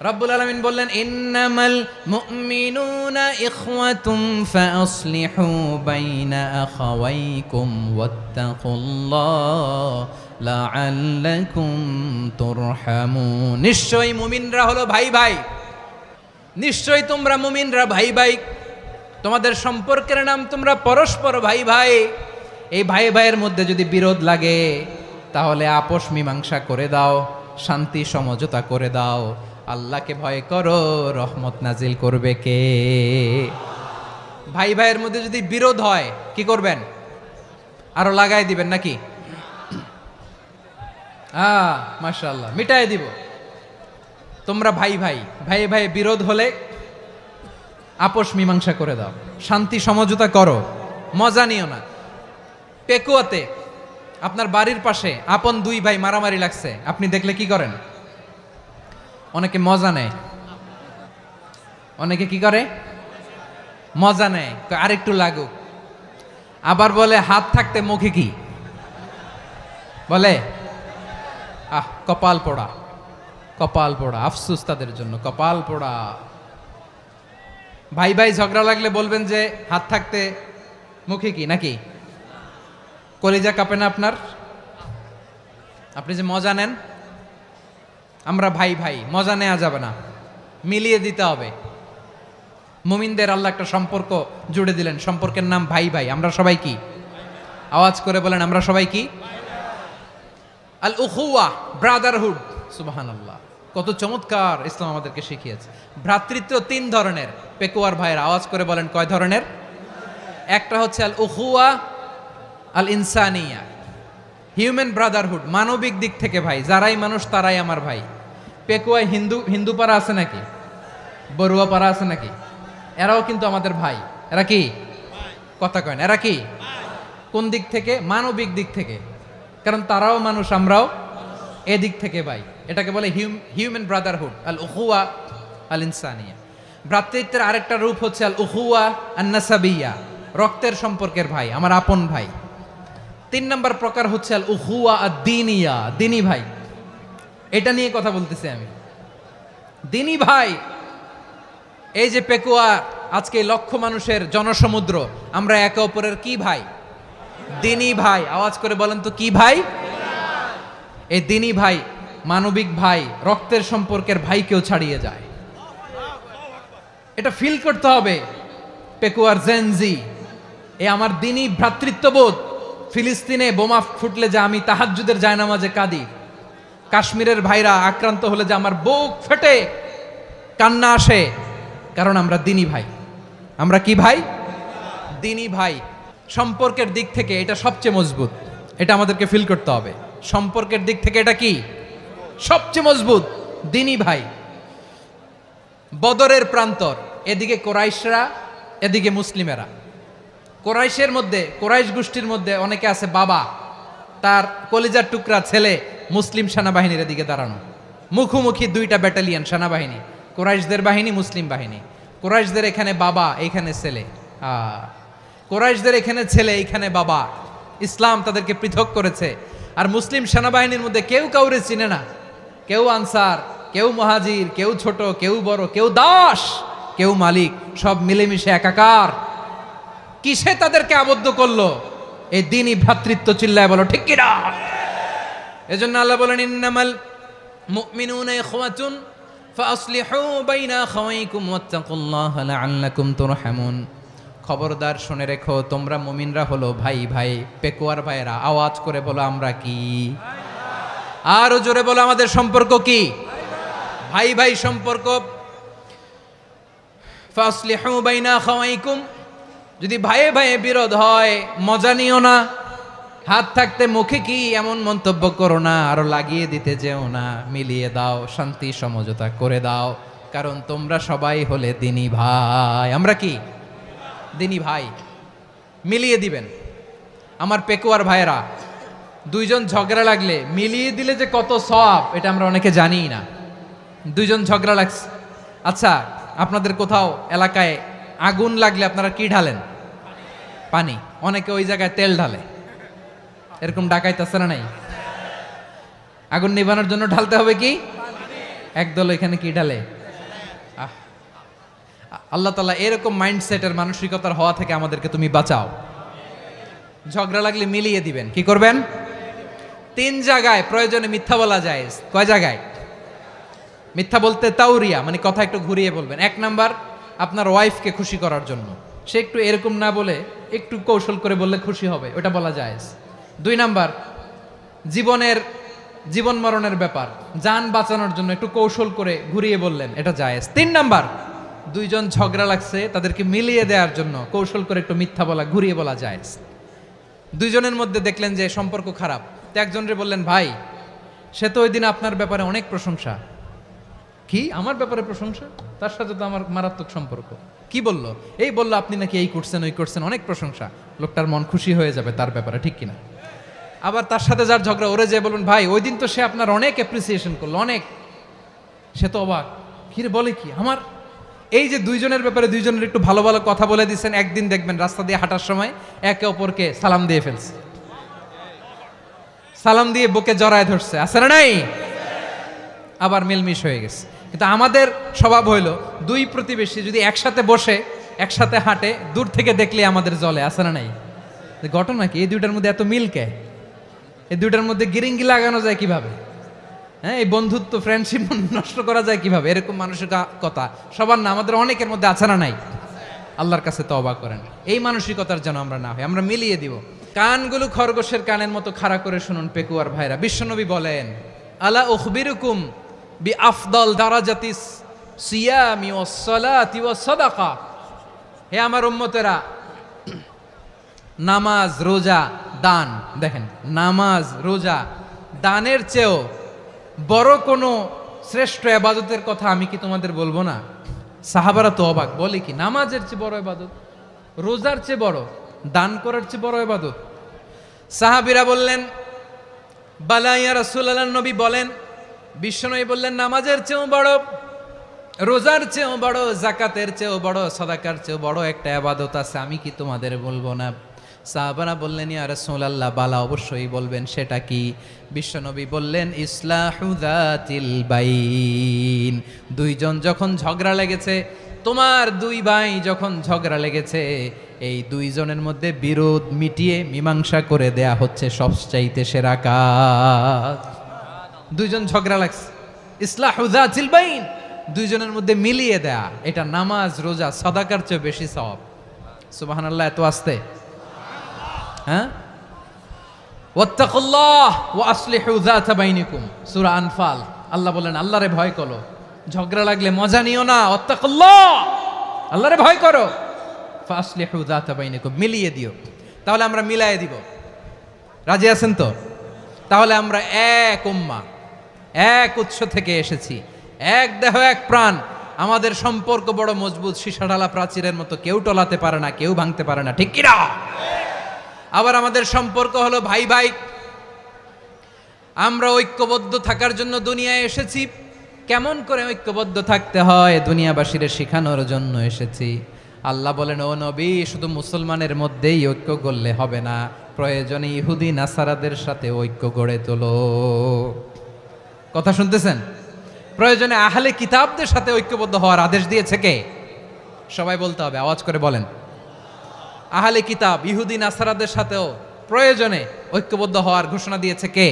রব্বুল আলামিন বললেন ইন্নামাল মুমিনুনা ইখওয়াতুম ফাসলিহু বাইনা আখাওয়াইকুম ওয়াত্তাকুল্লাহ লাআল্লাকুম তুরহামুন। নিশ্চয়ই মুমিনরা হলো ভাই ভাই, নিশ্চয়ই তোমরা মুমিনরা ভাই ভাই, তোমাদের সম্পর্কের নাম তোমরা পরস্পর ভাই ভাই। এই ভাই ভাইয়ের মধ্যে যদি বিরোধ লাগে তাহলে আপোষ মীমাংসা করে দাও, শান্তি সমঝোতা করে দাও। আল্লাহকে ভয় করো, রহমত নাজিল করবে কে? ভাই ভাইয়ের মধ্যে যদি বিরোধ হয় কি করবেন? আরো লাগাই দিবেন নাকি? মাশাআল্লাহ, মিটাই দিব। তোমরা ভাই ভাই, ভাই ভাই বিরোধ হলে আপোষ মীমাংসা করে দাও, শান্তি সমঝোতা করো, মজা নিও না। পেকুয়াতে আপনার বাড়ির পাশে আপন দুই ভাই মারামারি লাগছে, আপনি দেখলে কি করেন? অনেকে মজা নেয়। অনেকে কি করে? মজা নেয়, আরেকটু লাগুক। আবার বলে হাত থাকতে মুখে কি বলে? কপাল পোড়া, কপাল পোড়া। আফসোস তাদের জন্য, কপাল পোড়া। ভাই ভাই ঝগড়া লাগলে বলবেন যে হাত থাকতে মুখে কি, নাকি? কলিজা কাঁপে না আপনার? আপনি যে মজা নেন। আমরা ভাই ভাই, মজা নেওয়া যাবে না, মিলিয়ে দিতে হবে। মুমিনদের আল্লাহ একটা সম্পর্ক জুড়ে দিলেন, সম্পর্কের নাম ভাই ভাই। আমরা সবাই কি? আওয়াজ করে বলেন, আমরা সবাই কি? আল উখুয়া, ব্রাদারহুড। সুবহানাল্লাহ, কত চমৎকার ইসলাম আমাদেরকে শিখিয়েছে। ভ্রাতৃত্ব তিন ধরনের। পেকুয়ার ভাইয়ের আওয়াজ করে বলেন, কয় ধরনের? একটা হচ্ছে আল উখুয়া আল ইনসানিয়া, হিউম্যান ব্রাদারহুড, মানবিক দিক থেকে ভাই, যারাই মানুষ তারাই আমার ভাই। পেকুয়ায় হিন্দু পাড়া আছে নাকি? বড়ুয়া পাড়া আছে নাকি? এরাও কিন্তু আমাদের ভাই। এরা কি? কথা কয় না, এরা কি? কোন দিক থেকে? মানবিক দিক থেকে, কারণ তারাও মানুষ, আমরাও এদিক থেকে ভাই। এটাকে বলে হিউম্যান ব্রাদারহুড, আল উখুয়া আল ইনসানিয়া। ভ্রাতৃত্বের আরেকটা রূপ হচ্ছে আল উখুয়া আন নাসাবিয়া, রক্তের সম্পর্কের ভাই, আমার আপন ভাই। তিন নম্বর প্রকার হচ্ছে আল উখুয়া আদ-দীনিয়া, দিনী ভাই। এটা নিয়ে কথা বলতেছি আমি। দিনী ভাই, এই যে পেকুয়া, আজকে লক্ষ মানুষের জনসমুদ্র, আমরা একে অপরের কি ভাই? দিনী ভাই। আওয়াজ করে বলেন তো কি ভাই? এই দিনী ভাই, মানবিক ভাই, রক্তের সম্পর্কের ভাইকেও ছাড়িয়ে যায়। এটা ফিল করতে হবে। পেকুয়ার জেনজি, এ আমার দিনী ভ্রাতৃত্ববোধ। ফিলিস্তিনে বোমা ফুটলে যে আমি তাহাজ্জুদের জায়নামাজে কাঁদি, কাশ্মীরের ভাইরা আক্রান্ত হলে যে আমার বুক ফেটে কান্না আসে, কারণ আমরা দিনী ভাই। আমরা কি ভাই? দিনী ভাই। সম্পর্কের দিক থেকে এটা সবচেয়ে মজবুত, এটা আমাদেরকে ফিল করতে হবে। সম্পর্কের দিক থেকে এটা কি? সবচেয়ে মজবুত, দিনী ভাই। বদরের প্রান্তর, এদিকে কোরাইশরা, এদিকে মুসলিমেরা। কোরাইশের মধ্যে, কোরাইশ গোষ্ঠীর মধ্যে অনেকে আছে বাবা, তার কলিজার টুকরা ছেলে মুসলিম সেনাবাহিনীর এদিকে দাঁড়ানো, মুখোমুখি দুইটা ব্যাটালিয়ন সেনাবাহিনী, কোরাইশদের বাহিনী, মুসলিম বাহিনী। কোরাইশদের এখানে বাবা, এইখানে ছেলে। কোরাইশদের এখানে ছেলে, এইখানে বাবা। ইসলাম তাদেরকে পৃথক করেছে। আর মুসলিম সেনাবাহিনীর মধ্যে কেউ কাউরে চিনে না, কেউ আনসার, কেউ মুহাজির, কেউ ছোট, কেউ বড়, কেউ দাস, কেউ মালিক, সব মিলেমিশে একাকার। কিসে তাদেরকে আবদ্ধ করলো? এই দিনই ভ্রাতৃত্ব। চিল্লায় বলো ঠিক কিনা? এজন্য আল্লাহ বলেন ইন্নামাল মুমিনুনা ইখওয়াতুন ফাসলিহু বাইনা আখাওয়াইকুম ওয়াত্তাকুল্লাহা লাআল্লাকুম তুরহামুন। খবরদার শুনে রেখো, তোমরা মুমিনরা হলো ভাই ভাই। পেকুয়ার ভাইরা আওয়াজ করে বলো, আমরা কি? আরো জোরে বলো, আমাদের সম্পর্ক কি? ভাই ভাই সম্পর্ক। ফাসলিহু বাইনা আখাওয়াইকুম, যদি ভাইয়ে ভাইয়ে বিরোধ হয় মজা নিও না, হাত থাকতে মুখে কি এমন মন্তব্য করো না, আরো লাগিয়ে দিতে যেও না, মিলিয়ে দাও, শান্তি সমঝোতা করে দাও, কারণ তোমরা সবাই হলে দিনী ভাই। আমরা কি দিনী ভাই? মিলিয়ে দিবেন। আমার পেকুয়ার ভাইয়েরা, দুইজন ঝগড়া লাগলে মিলিয়ে দিলে যে কত সওয়াব, এটা আমরা অনেকে জানিই না। দুইজন ঝগড়া লাগছে, আচ্ছা আপনাদের কোথাও এলাকায় আগুন লাগলে আপনারা কি ঢালেন? পানি। অনেকে ওই জায়গায় তেল ঢালে, এরকম ডাকাইতে আছে না নাই? আগুন নিভানোর জন্য ঢালতে হবে কি? একদল এখানে কি ঢালে? আল্লাহ তাআলা এরকম মাইন্ডসেটের মানসিকতার হওয়া থেকে আমাদেরকে তুমি বাঁচাও। ঝগড়া লাগলে মিলিয়ে দিবেন। কি করবেন? 3 জায়গায় প্রয়োজনে মিথ্যা বলা যায়। কয় জায়গায় মিথ্যা বলতে? তাউরিয়া, মানে কথা একটু ঘুরিয়ে বলবেন। 1 নাম্বার, আপনার ওয়াইফকে খুশি করার জন্য, সে একটু এরকম না বলে একটু কৌশল করে বললে খুশি হবে, ওটা বলা যায়। 2 নাম্বার, জীবন মরণের ব্যাপার, জান বাঁচানোর জন্য একটু কৌশল করে ঘুরিয়ে বললেন, এটা জায়েজ। 3 নাম্বার, দুইজন ঝগড়া লাগছে তাদেরকে মিলিয়ে দেওয়ার জন্য কৌশল করে একটু মিথ্যা বলা, ঘুরিয়ে বলা জায়েজ। দুইজনের মধ্যে দেখলেন যে সম্পর্ক খারাপ, তো একজনরে বললেন, ভাই সে তো ওই দিন আপনার ব্যাপারে অনেক প্রশংসা। কি আমার ব্যাপারে প্রশংসা? তার সাথে তো আমার মারাত্মক সম্পর্ক। কি বললো? এই বললো আপনি নাকি এই করছেন ওই করছেন, অনেক প্রশংসা। লোকটার মন খুশি হয়ে যাবে তার ব্যাপারে, ঠিক কিনা? আবার তার সাথে যার ঝগড়া, ওরে যে বলবেন, ভাই ওই দিন তো সে আপনার অনেক অ্যাপ্রিসিয়েশন করলো, অনেক। সে তো অবাক, কি রে বলে কি আমার? এই যে দুইজনের ব্যাপারে দুইজনের একটু ভালো ভালো কথা বলে দিচ্ছেন, একদিন দেখবেন রাস্তা দিয়ে হাঁটার সময় একে অপরকে সালাম দিয়ে ফেলছে, সালাম দিয়ে বুকে জড়ায় ধরছে, আছে না নাই? আবার মিলমিশ হয়ে গেছে। কিন্তু আমাদের স্বভাব হইলো, দুই প্রতিবেশী যদি একসাথে বসে একসাথে হাঁটে, দূর থেকে দেখলে আমাদের জলে, আছে না নাই? ঘটনা কি? এই দুইটার মধ্যে এত মিল কে? এই দুইটার মধ্যে গিরিঙ্গি লাগানো যায় কিভাবে? হ্যাঁ, এই বন্ধুত্ব ফ্রেন্ডশিপ নষ্ট করা যায় কিভাবে? এরকম মানসিকতা সবার না, আমাদের অনেকের মধ্যে আছে না নাই? আল্লাহর কাছে তওবা করেন, এই মানসিকতার যেন আমরা না হই, আমরা মিলিয়ে দিব। কানগুলো খরগোশের কানের মতো খাড়া করে শুনুন পেকুয়ার ভাইরা। বিশ্বনবী বলেন, আলা উখবিরুকুম বি আফদল দারাজাতিস সিয়ামি ওয়াস সালাতি ওয়াস সাদাকা। হে আমার উম্মতেরা, নামাজ, রোজা, দান, দেখেন নামাজ, রোজা, দানের চেয়েও বড় কোনো শ্রেষ্ঠ ইবাদতের কথা আমি কি তোমাদের বলবো না? সাহাবারা তো অবাক, বলে কি নামাজের চেয়ে বড় ইবাদত, রোজার চেয়ে বড়, দান করার চেয়ে বড় ইবাদত? সাহাবীরা বললেন, বালা ইয়া রাসূলুল্লাহ। নবী বলেন, বিশ্বনবী বললেন, নামাজের চেয়েও বড়, রোজার চেয়েও বড়, যাকাতের চেয়েও বড়, সাদাকার চেয়েও বড় একটা ইবাদত আছে, আমি কি তোমাদের বলবো না? সাহাবারা বললেন, ইয়া রাসূলুল্লাহ, বালা অবশ্যই বলবেন, সেটা কি? বিশ্বনবী বললেন, ইসলাহু যাতিল বাইন। দুইজন যখন ঝগড়া লেগেছে, তোমার দুই ভাই যখন ঝগড়া লেগেছে, এই দুইজনের মধ্যে বিরোধ মিটিয়ে মীমাংসা করে দেয়া হচ্ছে সবচাইতে সেরা কাজ। দুইজন ঝগড়া লাগছে, ইসলাহু যাতিল বাইন, দুইজনের মধ্যে মিলিয়ে দেয়া, এটা নামাজ, রোজা, সাদাকার চেয়ে বেশি সওয়াব। সুবহানাল্লাহ, এত আস্তে? হ্যাঁ, ওয়াত্তাকুল্লাহ ওয়া আসলিহু যাতা বাইনিকুম, সূরা আনফাল। আল্লাহ বলেন, আল্লাহরে ভয় করো, ঝগড়া লাগলে মজা নিও না, ওয়াত্তাকুল্লাহ, আল্লাহরে ভয় করো, ফাসলিহু যাতা বাইনিকুম, মিলিয়ে দিও। তাহলে আমরা মিলায়ে দিব, রাজি আছেন তো? তাহলে আমরা এক উম্মাহ, এক উৎস থেকে এসেছি, এক দেহ এক প্রাণ, আমাদের সম্পর্ক বড় মজবুত, সীসাঢালা প্রাচীরের মতো, কেউ টলাতে পারে না, কেউ ভাঙতে পারে না, ঠিক কিনা? আবার আমাদের সম্পর্ক হলো ভাই ভাই, আমরা ঐক্যবদ্ধ থাকার জন্য দুনিয়ায় এসেছি। কেমন করে ঐক্যবদ্ধ থাকতে হয় দুনিয়াবাসীর শেখানোর জন্য এসেছি। আল্লাহ বলেন, ও নবী, শুধু মুসলমানের মধ্যেই ঐক্য গড়লে হবে না, প্রয়োজনে ইহুদি নাসারাদের সাথে ঐক্য গড়ে তোলো। কথা শুনতেছেন? প্রয়োজনে আহলে কিতাবদের সাথে ঐক্যবদ্ধ হওয়ার আদেশ দিয়েছে কে? সবাই বলতে হবে, আওয়াজ করে বলেন। আহলে কিতাব ইহুদি নাসারাদের সাথেও প্রয়োজনে ঐক্যবদ্ধ হওয়ার ঘোষণা দিয়েছে কে?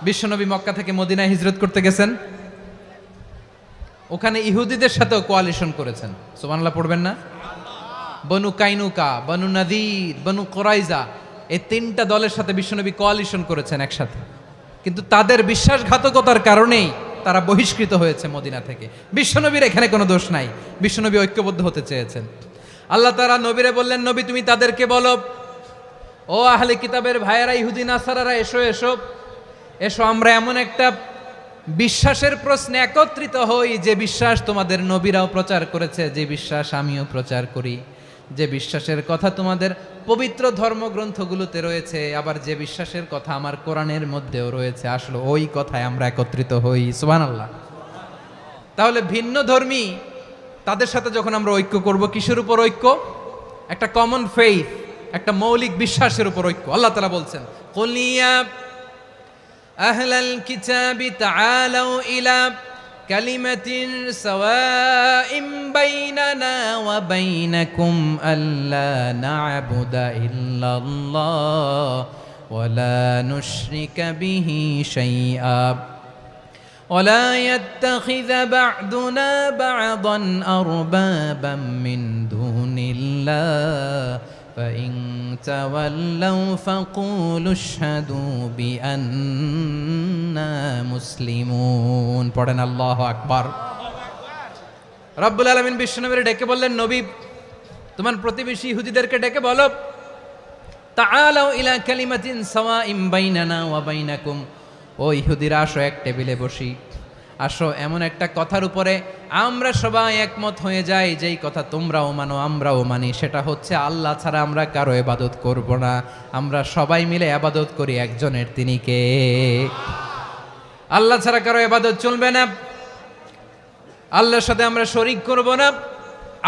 বিশ্বনবী মক্কা থেকে মদিনায় হিজরত করতে গেছেন, ওখানে ইহুদিদের সাথেও কোয়ালিশন করেছেন। সুবহানাল্লাহ পড়বেন না? বনু কাইনুকা, বনু নাদির, বনু কুরাইজা, এই 3টা দলের সাথে বিশ্বনবী কোয়ালিশন করেছেন একসাথে, কিন্তু তাদের বিশ্বাসঘাতকতার কারণেই তারা বহিষ্কৃত হয়েছে মদিনা থেকে। বিশ্বনবীর এখানে কোনো দোষ নাই, বিশ্বনবী ঐক্যবদ্ধ হতে চেয়েছেন। আল্লাহ তাআলা নবীরে বললেন, নবী তুমি তাদেরকে বলো, ও আহলে কিতাবের ভাইয়েরা, ইহুদি নাসারারা, এসো এসো এসো, আমরা এমন একটা বিশ্বাসের প্রশ্নে একত্রিত হই যে বিশ্বাস তোমাদের নবীরাও প্রচার করেছে, যে বিশ্বাস আমিও প্রচার করি, যে বিশ্বাসের কথা তোমাদের পবিত্র ধর্মগ্রন্থগুলোতে রয়েছে, আবার যে বিশ্বাসের কথা আমার কোরআনের মধ্যেও রয়েছে, আসলে ওই কথায় আমরা একত্রিত হই। সুবহানাল্লাহ। তাহলে ভিন্ন ধর্মী তাদের সাথে যখন আমরা ঐক্য করব, কিসের উপর ঐক্য? একটা কমন ফেইথ, একটা মৌলিক বিশ্বাসের উপর ঐক্য। আল্লাহ তাআলা বলছেন, কুল ইয়া আহলাল কিতাবি তাআলাউ ইলা কালিমাতিন সাওয়াইম বাইনানা ওয়া বাইনাকুম আল্লা না'বুদা ইল্লাল্লাহ ওয়া লা নুশরিকা বিহি শাইআ ولا يتخذ بعضنا بعضا أربابا من دون الله فإن تولوا فقولوا اشهدوا بأننا مسلمون। পড়েন আল্লাহু আকবার। রব্বুল আলামিন বিশ্বনবীর ডেকে বললেন, নবী তোমার প্রতিবেশী ইহুদিদেরকে ডেকে বলো, তাআলাউ ইলা কালিমাতিন সাওয়াইম বাইনানা ওয়া বাইনাকুম, ও ইহুদিরা আসো, এক টেবিলে বসি, আসো এমন একটা কথার উপরে আমরা সবাই একমত হয়ে যাই, যেই কথা তোমরাও মানো আমরাও মানি, সেটা হচ্ছে আল্লাহ ছাড়া আমরা কারো ইবাদত করব না, আমরা সবাই মিলে ইবাদত করি একজনের, তিনি কে? আল্লাহ ছাড়া কারো ইবাদত চলবে না, আল্লাহর সাথে আমরা শরীক করব না,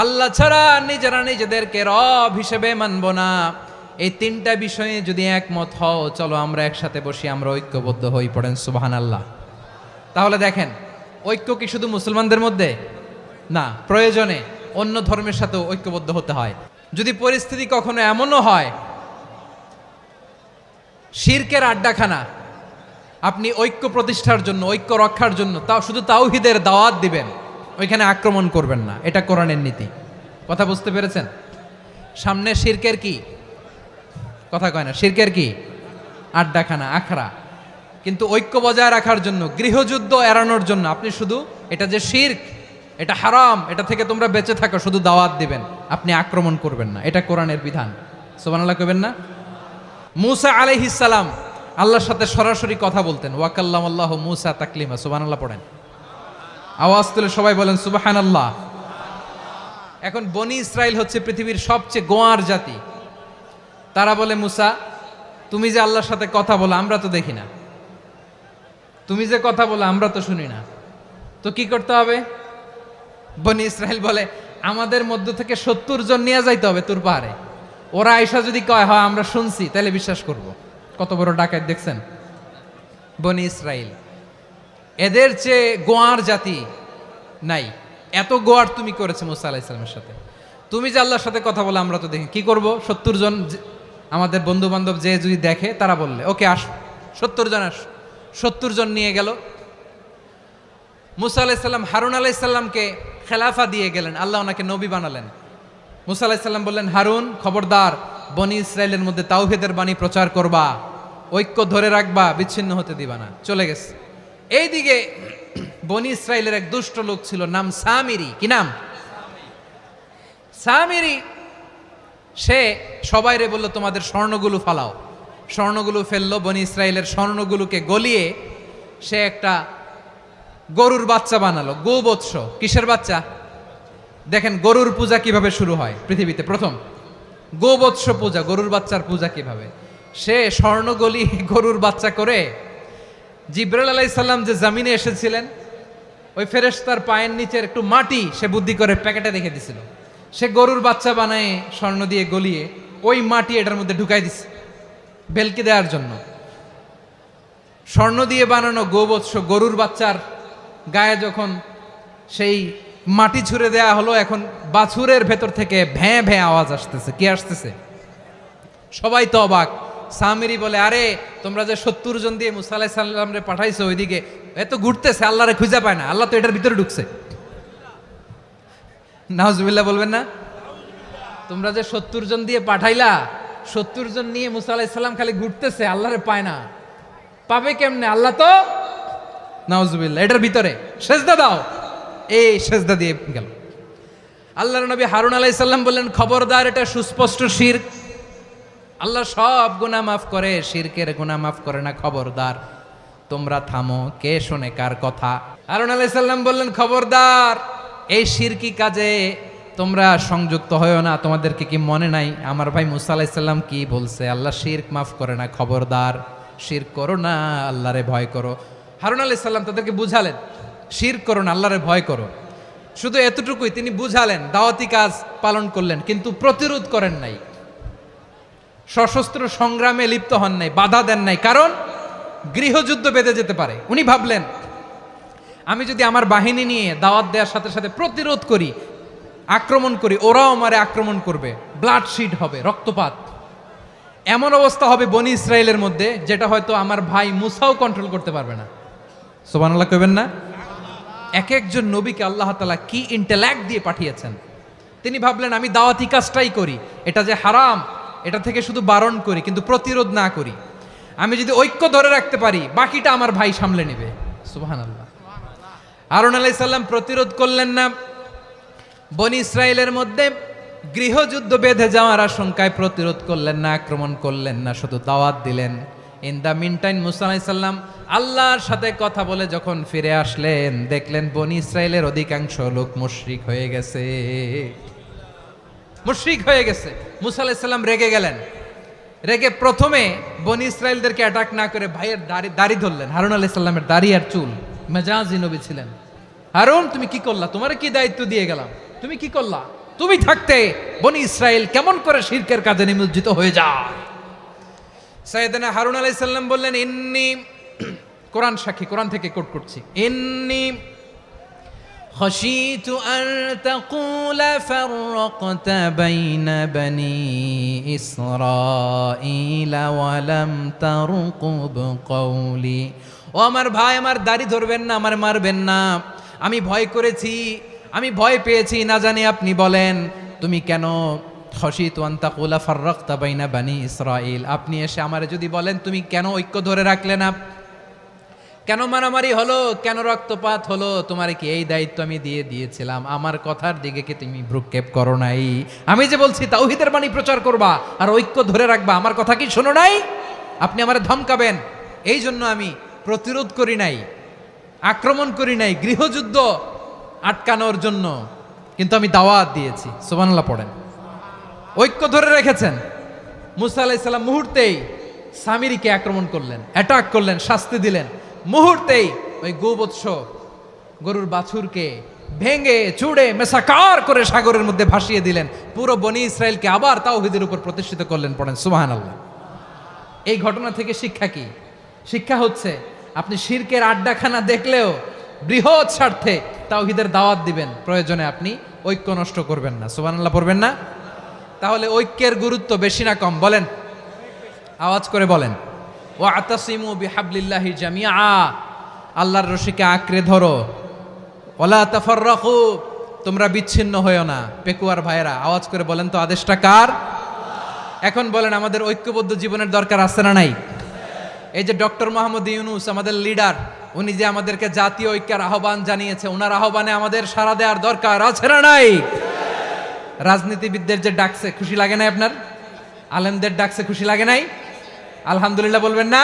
আল্লাহ ছাড়া নিজেরা নিজেদেরকে রব হিসেবে মানব না। এই তিনটা বিষয়ে যদি একমত হও, চলো আমরা একসাথে বসি, আমরা ঐক্যবদ্ধ হই। পড়েন সুবহানাল্লাহ। তাহলে দেখেন, ঐক্য কি শুধু মুসলমানদের মধ্যে না, প্রয়োজনে অন্য ধর্মের সাথে ঐক্যবদ্ধ হতে হয়। যদি পরিস্থিতি কখনো এমনও হয় শিরকের আড্ডাখানা, আপনি ঐক্য প্রতিষ্ঠার জন্য, ঐক্য রক্ষার জন্য তাও শুধু তাওহীদের দাওয়াত দিবেন, ওইখানে আক্রমণ করবেন না, এটা কোরআনের নীতি। কথা বুঝতে পেরেছেন? সামনে শিরকের কি কথা কয় না, শিরকের কি আড্ডাখানা, আখড়া, কিন্তু ঐক্য বজায় রাখার জন্য, গৃহযুদ্ধ এড়ানোর জন্য আপনি শুধু এটা যে শিরক, এটা হারাম, এটা থেকে তোমরা বেঁচে থাকো, শুধু দাওয়াত দিবেন, আপনি আক্রমণ করবেন না, এটা কোরআনের বিধান। সুবহানাল্লাহ কইবেন না? মূসা আলাইহিস সালাম আল্লাহর সাথে সরাসরি কথা বলতেন, ওয়া কাল্লামাল্লাহু মূসা তাকলিমা। সুবহানাল্লাহ পড়েন, আওয়াজ তুলে সবাই বলেন সুবহানাল্লাহ। এখন বনি ইসরাইল হচ্ছে পৃথিবীর সবচেয়ে গোয়ার জাতি। তারা বলে, মূসা তুমি যে আল্লাহর সাথে কথা বলো আমরা তো দেখি না, তুমি যে কথা বলো আমরা তো শুনি না, তো কি করতে হবে? বনি ইসরাইল বলে, আমাদের মধ্য থেকে 70 জন নিয়ে যাইতে হবে তুর পাহাড়ে, ওরা আয়েশা যদি কয় হয় আমরা শুনছি তাহলে বিশ্বাস করব। কত বড় ডাকাত দেখছেন বনি ইসরাইল। এদের চেয়ে গোয়ার জাতি নাই, এত গোয়ার তুমি করেছে মূসা আলাইহিস সালামের সাথে। তুমি যে আল্লাহর সাথে কথা বলে আমরা তো দেখি, কি করব? 70 জন আমাদের বন্ধু বান্ধব যে যদি দেখে, তারা বললে ওকে আস, 70 জন আস। 70 জন নিয়ে গেল। মূসা আলাইহিস সালাম হারুন আলাইহিস সালামকে খেলাফা দিয়ে গেলেন, আল্লাহ ওনাকে নবী বানালেন। মূসা আলাইহিস সালাম বললেন, হারুন খবরদার, বনি ইসরাইলের মধ্যে তাওহীদের বাণী প্রচার করবা, ঐক্য ধরে রাখবা, বিচ্ছিন্ন হতে দিবা না। চলে গেছে। এইদিকে বনি ইসরাইলের এক দুষ্ট লোক ছিল, নাম সামিরি। কি নাম? সামিরি। সে সবাইরে বলল, তোমাদের স্বর্ণগুলো ফালাও। স্বর্ণগুলো ফেললো, বনি ইসরাইলের স্বর্ণগুলোকে গলিয়ে সে একটা গরুর বাচ্চা বানালো, গোবৎস। কিসের বাচ্চা? দেখেন গরুর পূজা কিভাবে শুরু হয় পৃথিবীতে, প্রথম গোবৎস পূজা, গরুর বাচ্চার পূজা কিভাবে। সে স্বর্ণ গলি গরুর বাচ্চা করে, জিবরাইল আলাইহিস সালাম যে জমিনে এসেছিলেন, ওই ফেরেশতার পায়ের নিচের একটু মাটি সে বুদ্ধি করে প্যাকেটে রেখে দিছিল। সে গরুর বাচ্চা বানায় স্বর্ণ দিয়ে গলিয়ে ওই মাটি এটার মধ্যে ঢুকাই দিছে বেলকি দেওয়ার জন্য। স্বর্ণ দিয়ে বানানো গোবৎস গরুর বাচ্চার গায়ে যখন সেই মাটি ছুঁড়ে দেয়া হলো, এখন বাছুরের ভেতর থেকে ভ্যাঁ ভ্যাঁ আওয়াজ আসতেছে। কি আসতেছে? সবাই তো অবাক। সামিরি বলে, আরে তোমরা যে 70 জন দিয়ে মূসা আলাইহিস সালামরে পাঠাইছো, ওইদিকে এত ঘুরতেছে, আল্লাহরে খুঁজে পায় না, আল্লাহ তো এটার ভিতরে ঢুকছে। নাউজুবিল্লাহ বলবেন না? তোমরা যে 70 জন দিয়ে পাঠাইলা, 70 জন নিয়ে মূসা আলাইহিস সালাম খালি ঘুরতেছে, আল্লাহরে পায় না। পাবে কেমনে? আল্লাহ তো, নাউজুবিল্লাহ, এটার ভিতরে সেজদা দাও। এই সেজদা দিয়ে গেল। আল্লাহর নবী হারুন আলাইহিস সালাম বললেন, খবরদার, এটা সুস্পষ্ট শিরক। আল্লাহ সব গুনাহ মাফ করে, শিরকের গুনাহ মাফ করে না। খবরদার, তোমরা থামো। কে শোনে কার কথা? হারুন আলাইহিস সালাম বললেন, খবরদার, এই শিরকি কাজে তোমরা সংযুক্ত হয়েও না। তোমাদেরকে কি মনে নাই আমার ভাই মুসা আলাইহিস সালাম কি বলছে? আল্লাহ শিরক মাফ করে না। খবরদার, শিরক করো না, আল্লাহরে ভয় করো। হারুন আলাইহিস সালাম তাদেরকে বুঝালেন, শিরক করো না, আল্লাহরে ভয় করো। শুধু এতটুকুই তিনি বুঝালেন, দাওয়াতি কাজ পালন করলেন, কিন্তু প্রতিরোধ করেন নাই, সশস্ত্র সংগ্রামে লিপ্ত হন নাই, বাধা দেন নাই। কারণ গৃহযুদ্ধ বেঁধে যেতে পারে। উনি ভাবলেন, আমি যদি আমার বাহিনী নিয়ে দাওয়াত দেওয়ার সাথে সাথে প্রতিরোধ করি, আক্রমণ করি, ওরাও আমারে আক্রমণ করবে, ব্লাডশিড হবে, রক্তপাত। এমন অবস্থা হবে বনি ইসরায়েলের মধ্যে, যেটা হয়তো আমার ভাই মুসাও কন্ট্রোল করতে পারবে না। সুবহানাল্লাহ কইবেন না? এক একজন নবীকে আল্লাহ তাআলা কি ইন্টেলেক্ট দিয়ে পাঠিয়েছেন। তিনি ভাবলেন, আমি দাওয়াতি কাজটাই করি, এটা যে হারাম এটা থেকে শুধু বারণ করি, কিন্তু প্রতিরোধ না করি। আমি যদি ঐক্য ধরে রাখতে পারি, বাকিটা আমার ভাই সামলে নেবে। সুবহানাল্লাহ। হারুন আলাইহিস সালাম প্রতিরোধ করলেন না। বনি ইসরায়েলের মধ্যে গৃহযুদ্ধ বেঁধে যাওয়ার আশঙ্কায় প্রতিরোধ করলেন না, আক্রমণ করলেন না, শুধু দাওয়াত দিলেন। ইন দ্য মিন টাইম মুসা আলাইহিস সালাম আল্লাহর সাথে কথা বলে যখন ফিরে আসলেন, দেখলেন বনি ইসরায়েলের অধিকাংশ লোক মুশরিক হয়ে গেছে। মুশরিক হয়ে গেছে। মুসা আলাইহিস সালাম রেগে গেলেন। রেগে প্রথমে বনি ইসরায়েলদেরকে অ্যাটাক না করে ভাইয়ের দাড়ি ধরলেন। হারুন আলাইহিস সালামের দাড়ি আর চুল। মেজাজি নবী ছিলেন। হারুন, তুমি কি করলা? তোমার কি দায়িত্ব দিয়ে গেলাম, তুমি কি করলা? তুমি থাকতে বনি ইসরায়েল কেমন করে শিরকের কাজে নিমজ্জিত হয়ে যায়? সাইয়েদনা হারুন আলাইহিস সালাম বললেন, ইন্নী, কোরআন সাক্ষী, কোরআন থেকে কোট করছি, ইন্নী খাশিতু আন তাকুলা ফাররাকতা বাইনা বনি ইসরাঈলা ওয়া লাম তারকুব কওলি। ও আমার ভাই, আমার দাড়ি ধরবেন না, আমার মারবেন না। আমি ভয় করেছি, আমি ভয় পেয়েছি, না জানি আপনি বলেন তুমি কেন খাশিতু আন তাকুলা ফাররাকতা বাইনা বনি ইসরাঈল, আপনি এসে আমারে যদি বলেন তুমি কেন ঐক্য ধরে রাখলে না, কেন মারামারি হলো, কেন রক্তপাত হলো, তোমারে কি এই দায়িত্ব আমি দিয়ে দিয়েছিলাম? আমার কথার দিকে কি তুমি ভ্রুক্ষেপ করো নাই? আমি যে বলছি তাওহীদের বাণী প্রচার করবা আর ঐক্য ধরে রাখবা, আমার কথা কি শোনো নাই? আপনি আমারে ধমকাবেন, এই জন্য আমি প্রতিরোধ করি নাই, আক্রমণ করি নাই, গৃহযুদ্ধ আটকানোর জন্য, কিন্তু আমি দাওয়াত দিয়েছি। সুবহানাল্লাহ পড়েন। ঐক্য ধরে রেখেছেন। মুসা আলাইহিস সালাম মুহূর্তেই সামিরীকে আক্রমণ করলেন, অ্যাটাক করলেন, শাস্তি দিলেন। মুহূর্তেই ওই গোবৎস গরুর বাছুরকে ভেঙে চুড়ে মেসাকার করে সাগরের মধ্যে ভাসিয়ে দিলেন। পুরো বনি ইসরায়েলকে আবার তাওহীদের উপর প্রতিষ্ঠিত করলেন। পড়েন সুবহানাল্লাহ। এই ঘটনা থেকে শিক্ষা কি? শিক্ষা হচ্ছে, আপনি শিরকের আড্ডাখানা দেখলেও বৃহৎ স্বার্থে তাওহীদের দাওয়াত দিবেন, প্রয়োজনে আপনি ঐক্য নষ্ট করবেন না। সুবহানাল্লাহ পড়বেন না? তাহলে ঐক্যের গুরুত্ব বেশি না কম? বলেন, আওয়াজ করে বলেন। ওয়াতাসিমু বিহাবলিল্লাহি জামিআ, আল্লাহর রশিকে আঁকড়ে ধরো। ওয়ালা তাফাররাকু, তোমরা বিচ্ছিন্ন হয়েও না। পেকুয়ার ভাইয়েরা আওয়াজ করে বলেন তো, আদেশটা কার? এখন বলেন, আমাদের ঐক্যবদ্ধ জীবনের দরকার আছে না নাই? এই যে ডক্টর মোহাম্মদ ইউনূস আমাদের লিডার, উনি যে আমাদেরকে জাতীয় ঐক্যের আহ্বান জানিয়েছে, ওনার আহ্বানে আমাদের সাড়া দেওয়ার দরকার আছে না নাই? রাজনীতিবিদদের যে ডাকছে, খুশি লাগে নাই আপনার? আলেমদের ডাকছে, খুশি লাগে নাই? আলহামদুলিল্লাহ বলবেন না?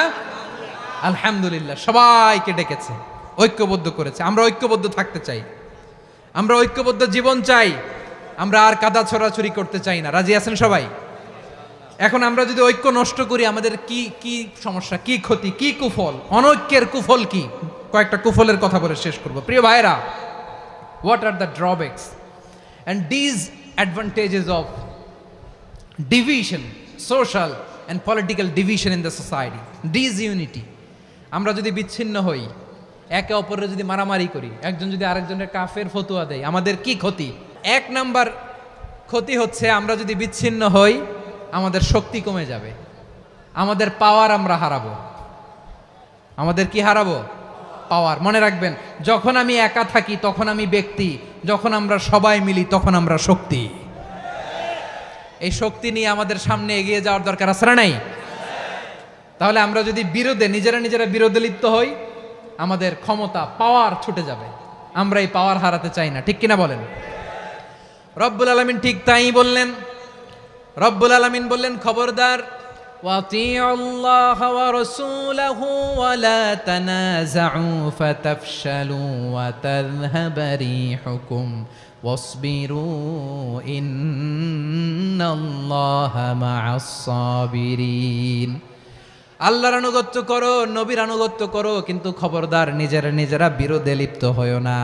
আলহামদুলিল্লাহ। সবাইকে ডেকেছে, ঐক্যবদ্ধ করেছে। আমরা ঐক্যবদ্ধ থাকতে চাই, আমরা ঐক্যবদ্ধ জীবন চাই, আমরা আর কাদা ছড়াছড়ি করতে চাই না। রাজি আছেন সবাই? এখন আমরা যদি ঐক্য নষ্ট করি, আমাদের কি কি সমস্যা, কি ক্ষতি, কি কুফল? অনৈক্যের কুফল কি? কয়েকটা কুফলের কথা বলে শেষ করব। প্রিয় ভাইরা, what are the drawbacks and disadvantages of division, social and political division in the society, disunity? আমরা যদি বিচ্ছিন্ন হই, একে অপরের যদি মারামারি করি, একজন যদি আরেকজনের কাফের ফতোয়া দেয়, আমাদের কি ক্ষতি? এক নাম্বার ক্ষতি হচ্ছে, আমরা যদি বিচ্ছিন্ন হই, আমাদের শক্তি কমে যাবে, আমাদের পাওয়ার আমরা হারাবো। আমাদের কি হারাবো? পাওয়ার। মনে রাখবেন, যখন আমি একা থাকি তখন আমি ব্যক্তি, যখন আমরা সবাই মিলি তখন আমরা শক্তি। এই শক্তি নিয়ে আমাদের সামনে এগিয়ে যাওয়ার দরকার আছে না নাই? তাহলে আমরা যদি নিজেরা বিরোধে লিপ্ত হই, আমাদের ক্ষমতা, পাওয়ার ছুটে যাবে। আমরা এই পাওয়ার হারাতে চাই না, ঠিক কিনা বলেন? রব্বুল আলামিন ঠিক তাই বললেন। রব্বুল আলামিন বললেন, খবরদার, وأطيعوا الله ورسوله ولا تنازعوا فتفشلوا وتذهب ريحكم واصبروا إن الله مع الصابرين। আল্লাহর আনুগত্য করো, নবীর আনুগত্য করো, কিন্তু খবরদার নিজেরা বিরোধে লিপ্ত হয়ো না,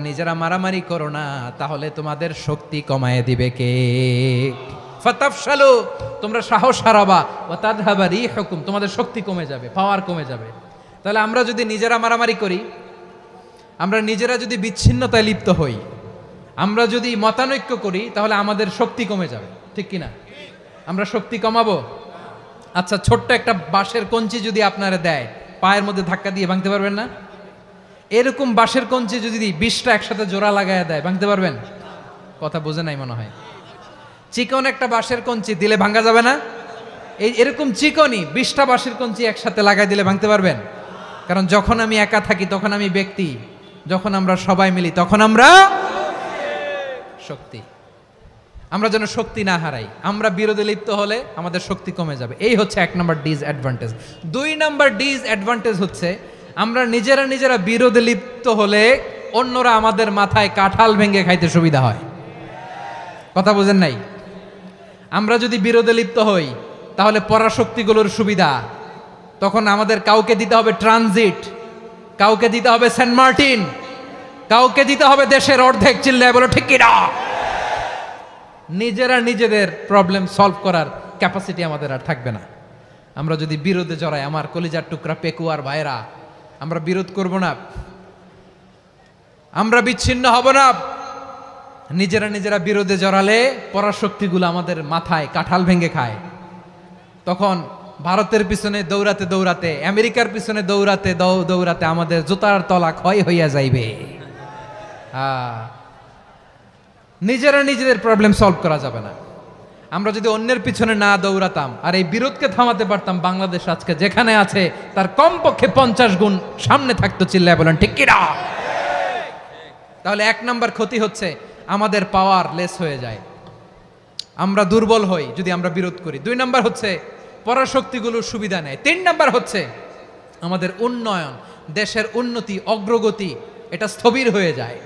নিজেরা মারামারি করো না, তাহলে তোমাদের শক্তি কমায় দিবে কে? ফাতাফশালু, তোমরা সাহস হারাবা, ওয়া তাযহাবা রিহুকুম, তোমাদের শক্তি কমে যাবে, পাওয়ার কমে যাবে। তাহলে আমরা যদি নিজেরা মারামারি করি, আমরা নিজেরা যদি বিচ্ছিন্নতায় লিপ্ত হই, আমরা যদি মতানৈক্য করি, তাহলে আমাদের শক্তি কমে যাবে, ঠিক কিনা? আমরা শক্তি কমাবো? আচ্ছা, ছোট্ট একটা বাঁশের কঞ্চি যদি আপনারা দেয়, পায়ের মধ্যে ধাক্কা দিয়ে ভাঙতে পারবেন না? এরকম বাঁশের কঞ্চি যদি 20টা একসাথে জোড়া লাগায় দেয়, ভাঙতে পারবেন? কথা বোঝে নাই মনে হয়। চিকন একটা বাঁশের কঞ্চি দিলে ভাঙা যাবে না? এরকম চিকনই 20টা বাঁশের কঞ্চি একসাথে লাগাই দিলে ভাঙতে পারবেন? কারণ যখন আমি একা থাকি তখন আমি ব্যক্তি, যখন আমরা সবাই মিলি তখন আমরা শক্তি। আমরা যেন শক্তি না হারাই। আমরা বিরোধে লিপ্ত হলে আমাদের শক্তি কমে যাবে। এই হচ্ছে 1 নম্বর ডিসঅ্যাডভান্টেজ। 2 নম্বর ডিসঅ্যাডভান্টেজ হচ্ছে আমরা নিজেরা বিরোধে লিপ্ত হলে অন্যরা আমাদের মাথায় কাঁঠাল ভেঙে খাইতে সুবিধা হয়। কথা বোঝেন নাই? আমরা যদি বিরোধে লিপ্ত হই তাহলে পরাশক্তিগুলোর সুবিধা, তখন আমাদের কাউকে দিতে হবে ট্রানজিট, কাউকে দিতে হবে সেন্ট মার্টিন, কাউকে দিতে হবে দেশের অর্ধেক। চিল্লায় বলো ঠিক কিনা? নিজেদের প্রবলেম সলভ করার ক্যাপাসিটি আমাদের আর থাকবে না। আমরা যদি বিরোধে জড়াই, আমার কলিজার টুকরা পেকুয়ার ভাইরা, আমরা বিরোধ করব না, আমরা বিচ্ছিন্ন হব না। নিজেরা বিরোধে জড়ালে পরাশক্তিগুলো আমাদের মাথায় কাঁঠাল ভেঙে খায়। তখন ভারতের পিছনে দৌড়াতে, আমেরিকার পিছনে দৌড়াতে আমাদের জুতার তলা ক্ষয় হইয়া যাইবে। নিজেদের প্রবলেম সলভ করা যাবে না। আমরা যদি অন্যের পিছনে না দৌড়াতাম আর এই বিরোধকে থামাতে পারতাম, বাংলাদেশ আজকে যেখানে আছে তার কমপক্ষে 50 গুণ সামনে থাকতো। চিল্লায় বলেন ঠিক কিনা? তাহলে 1 নাম্বার ক্ষতি হচ্ছে আমাদের পাওয়ার লেস হয়ে যায়, আমরা দুর্বল হই যদি আমরা বিরোধ করি। 2 নাম্বার হচ্ছে পরাশক্তিগুলোর সুবিধা নেয়। 3 নাম্বার হচ্ছে আমাদের উন্নয়ন, দেশের উন্নতি, অগ্রগতি, এটা স্থবির হয়ে যায়,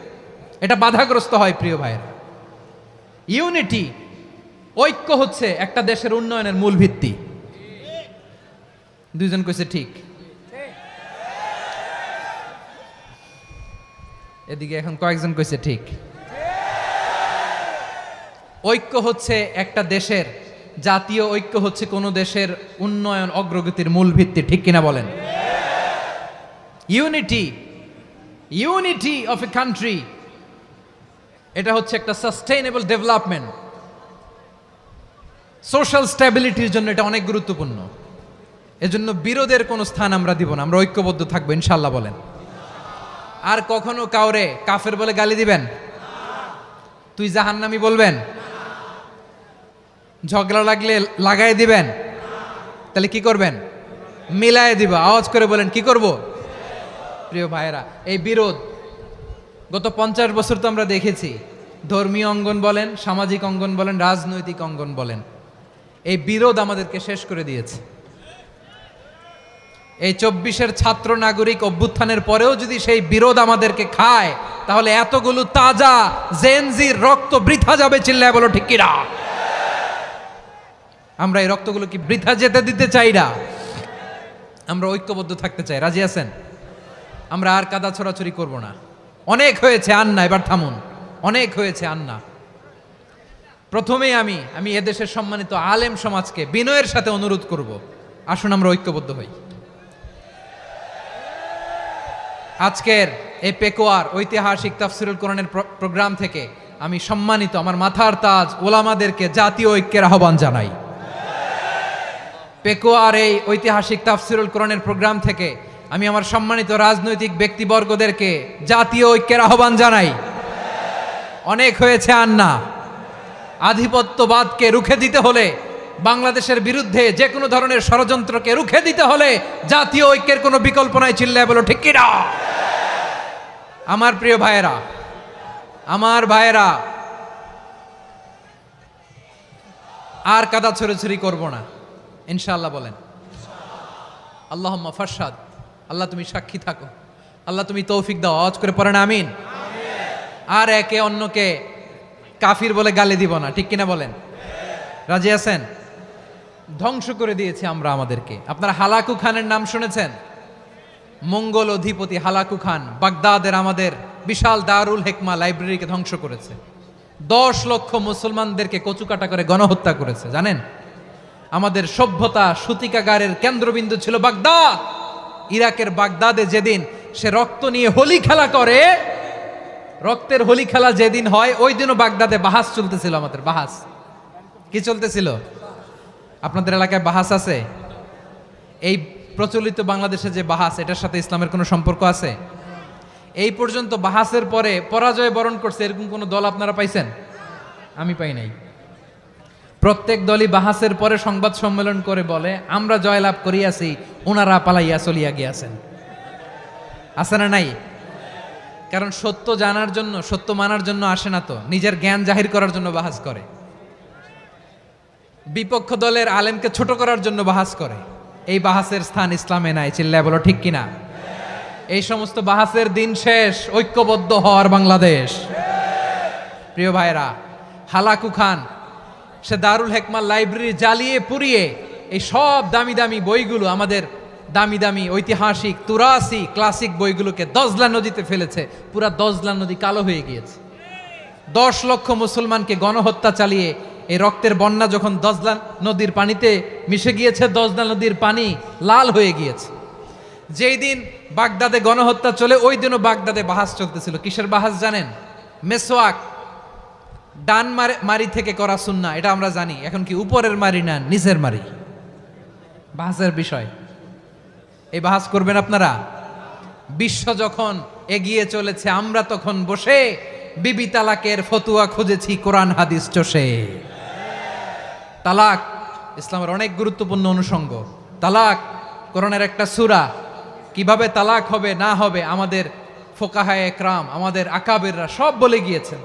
এটা বাধাগ্রস্ত হয়। প্রিয় ভাইয়েরা, ইউনিটি, ঐক্য হচ্ছে একটা দেশের উন্নয়নের মূল ভিত্তি। 2 জন কইছে ঠিক। এদিকে এখন কয়েকজন কইছে ঠিক। ঐক্য হচ্ছে একটা দেশের, জাতীয় ঐক্য হচ্ছে কোন দেশের উন্নয়ন অগ্রগতির মূল ভিত্তি, ঠিক কিনা বলেন? ইউনিটি অফ এ কান্ট্রি, এটা হচ্ছে একটা সাস্টেইনেবল ডেভেলপমেন্ট, সোশ্যাল স্ট্যাবিলিটির জন্য এটা অনেক গুরুত্বপূর্ণ। এজন্য বিরোধের কোনো স্থান আমরা দিব না, আমরা ঐক্যবদ্ধ থাকবো ইনশাআল্লাহ বলেন। আর কখনো কাউরে কাফের বলে গালি দিবেন? তুই জাহান্নামী বলবেন? ঝগড়া লাগলে লাগাই দিবেন? তাহলে কি করবেন? মিলায় দিব। আওয়াজ করে বলেন কি করব? প্রিয় ভাইয়েরা, এই বিরোধ গত 50 বছর তো আমরা দেখেছি, ধর্মীয় অঙ্গন বলেন, সামাজিক অঙ্গন বলেন, রাজনৈতিক অঙ্গন বলেন, এই বিরোধ আমাদেরকে শেষ করে দিয়েছে। এই 24-এর ছাত্র নাগরিক অভ্যুত্থানের পরেও যদি সেই বিরোধ আমাদেরকে খায়, তাহলে এতগুলো তাজা জেনজির রক্ত বৃথা যাবে। চিল্লায় বলো ঠিক কিনা? আমরা এই রক্তগুলো কি বৃথা যেতে দিতে চাই না? আমরা ঐক্যবদ্ধ থাকতে চাই। রাজি আছেন? আমরা আর কাদা ছোড়াছড়ি করব না। অনেক হয়েছে আন্না, এবার থামুন। অনেক হয়েছে আন্না। প্রথমেই আমি এদেশের সম্মানিত আলেম সমাজকে বিনয়ের সাথে অনুরোধ করব, আসুন আমরা ঐক্যবদ্ধ হই। আজকের এই পেকুয়ার ঐতিহাসিক তাফসিরুল কোরআনের প্রোগ্রাম থেকে আমি সম্মানিত আমার মাথার তাজ ওলামাদেরকে জাতীয় ঐক্যের আহ্বান জানাই। পেকুয়ার এই ঐতিহাসিক তাফসিরুল কোরআনের প্রোগ্রাম থেকে আমি আমার সম্মানিত রাজনৈতিক ব্যক্তিবর্গদেরকে জাতীয় ঐক্যের আহ্বান জানাই। অনেক হয়েছে আন্না। আধিপত্যবাদকে রুখে দিতে হলে, বাংলাদেশের বিরুদ্ধে যে কোনো ধরনের ষড়যন্ত্রকে রুখে দিতে হলে জাতীয় ঐক্যের কোনো বিকল্প নাই। চিল্লায় বলো ঠিক কিনা? আমার প্রিয় ভাইয়েরা, আর কাদা ছড়াছড়ি করব না ইনশাআল্লাহ বলেন। আল্লাহুম্মা ফারশাদ, আল্লাহ তুমি সাক্ষী থাকো, আল্লাহ তুমি তৌফিক দাও। আওয়াজ করে পড়েন আমিন। আর একে অন্যকে কাফির বলে গালি দিব না, ঠিক কিনা বলেন? রাজি আছেন? ধ্বংস করে দিয়েছি আমরা আমাদেরকে। আপনারা হালাকু খানের নাম শুনেছেন? মঙ্গল অধিপতি হালাকু খান বাগদাদের আমাদের বিশাল দারুল হেকমা লাইব্রেরিকে ধ্বংস করেছে। 10 লক্ষ মুসলমানদেরকে কচুকাটা করে গণহত্যা করেছে, জানেন? আমাদের সভ্যতা সূতিকাগারের কেন্দ্রবিন্দু ছিল বাগদাদ। ইরাকের বাগদাদে যেদিন সে রক্ত নিয়ে হোলি খেলা করে, রক্তের হোলি খেলা যেদিন হয়, ওই দিনও বাগদাদে বাহাস চলতেছিল। আমাদের বাহাস কি চলতেছিল? আপনাদের এলাকায় বাহাস আছে? এই প্রচলিত বাংলাদেশে যে বাহাস, এটার সাথে ইসলামের কোনো সম্পর্ক আছে? এই পর্যন্ত বাহাসের পরে পরাজয় বরণ করছে এরকম কোন দল আপনারা পাইছেন? আমি পাই নাই। প্রত্যেক দলই বাহাসের পরে সংবাদ সম্মেলন করে বলে আমরা জয়লাভ করিয়াছি, ওনারা পালাইয়া চলিয়া গিয়াছেন। আছে না নাই? কারণ সত্য জানার জন্য, সত্য মানার জন্য আসে না তো, নিজের জ্ঞান জাহির করার জন্য বাহাস করে। বিপক্ষ দলের আলেমকে ছোট করার জন্য বাহাস করে। এই বাহাসের স্থান ইসলামে নাই। চিল্লায় বলো ঠিক কিনা? এই সমস্ত বাহাসের দিন শেষ। ঐক্যবদ্ধ হওয়ার বাংলাদেশ। প্রিয় ভাইরা, হালাকু খান সে দারুল হেকমা লাইব্রেরি জ্বালিয়ে পুড়িয়ে এই সব দামি দামি বইগুলো, আমাদের দামি দামি ঐতিহাসিক তুরাসি ক্লাসিক বইগুলোকে দজলা নদীতে ফেলেছে। পুরা দজলা নদী কালো হয়ে গিয়েছে। 10 লক্ষ মুসলমানকে গণহত্যা চালিয়ে এই রক্তের বন্যা যখন দজলা নদীর পানিতে মিশে গিয়েছে, দজলা নদীর পানি লাল হয়ে গিয়েছে। যেই দিন বাগদাদে গণহত্যা চলে, ওই দিনও বাগদাদে বাহাস চলতেছিল। কিসের বাহাস জানেন? মেসওয়াক, ডান মারি থেকে করা সুন্নাহ, এটা আমরা জানি। এখন কি উপরের মারি না নিচের মারি? বাহাসের বিষয়। এই বাহাস করবেন আপনারা? বিশ্ব যখন এগিয়ে চলেছে, আমরা তখন বসে বিবি তালাকের ফতুয়া খুঁজেছি কোরআন হাদিস চষে। তালাক ইসলামের অনেক গুরুত্বপূর্ণ অনুষঙ্গ। তালাক কোরআনের একটা সূরা। কিভাবে তালাক হবে না হবে আমাদের ফোকাহায়ে একরাম, আমাদের আকাবেররা সব বলে গিয়েছেন,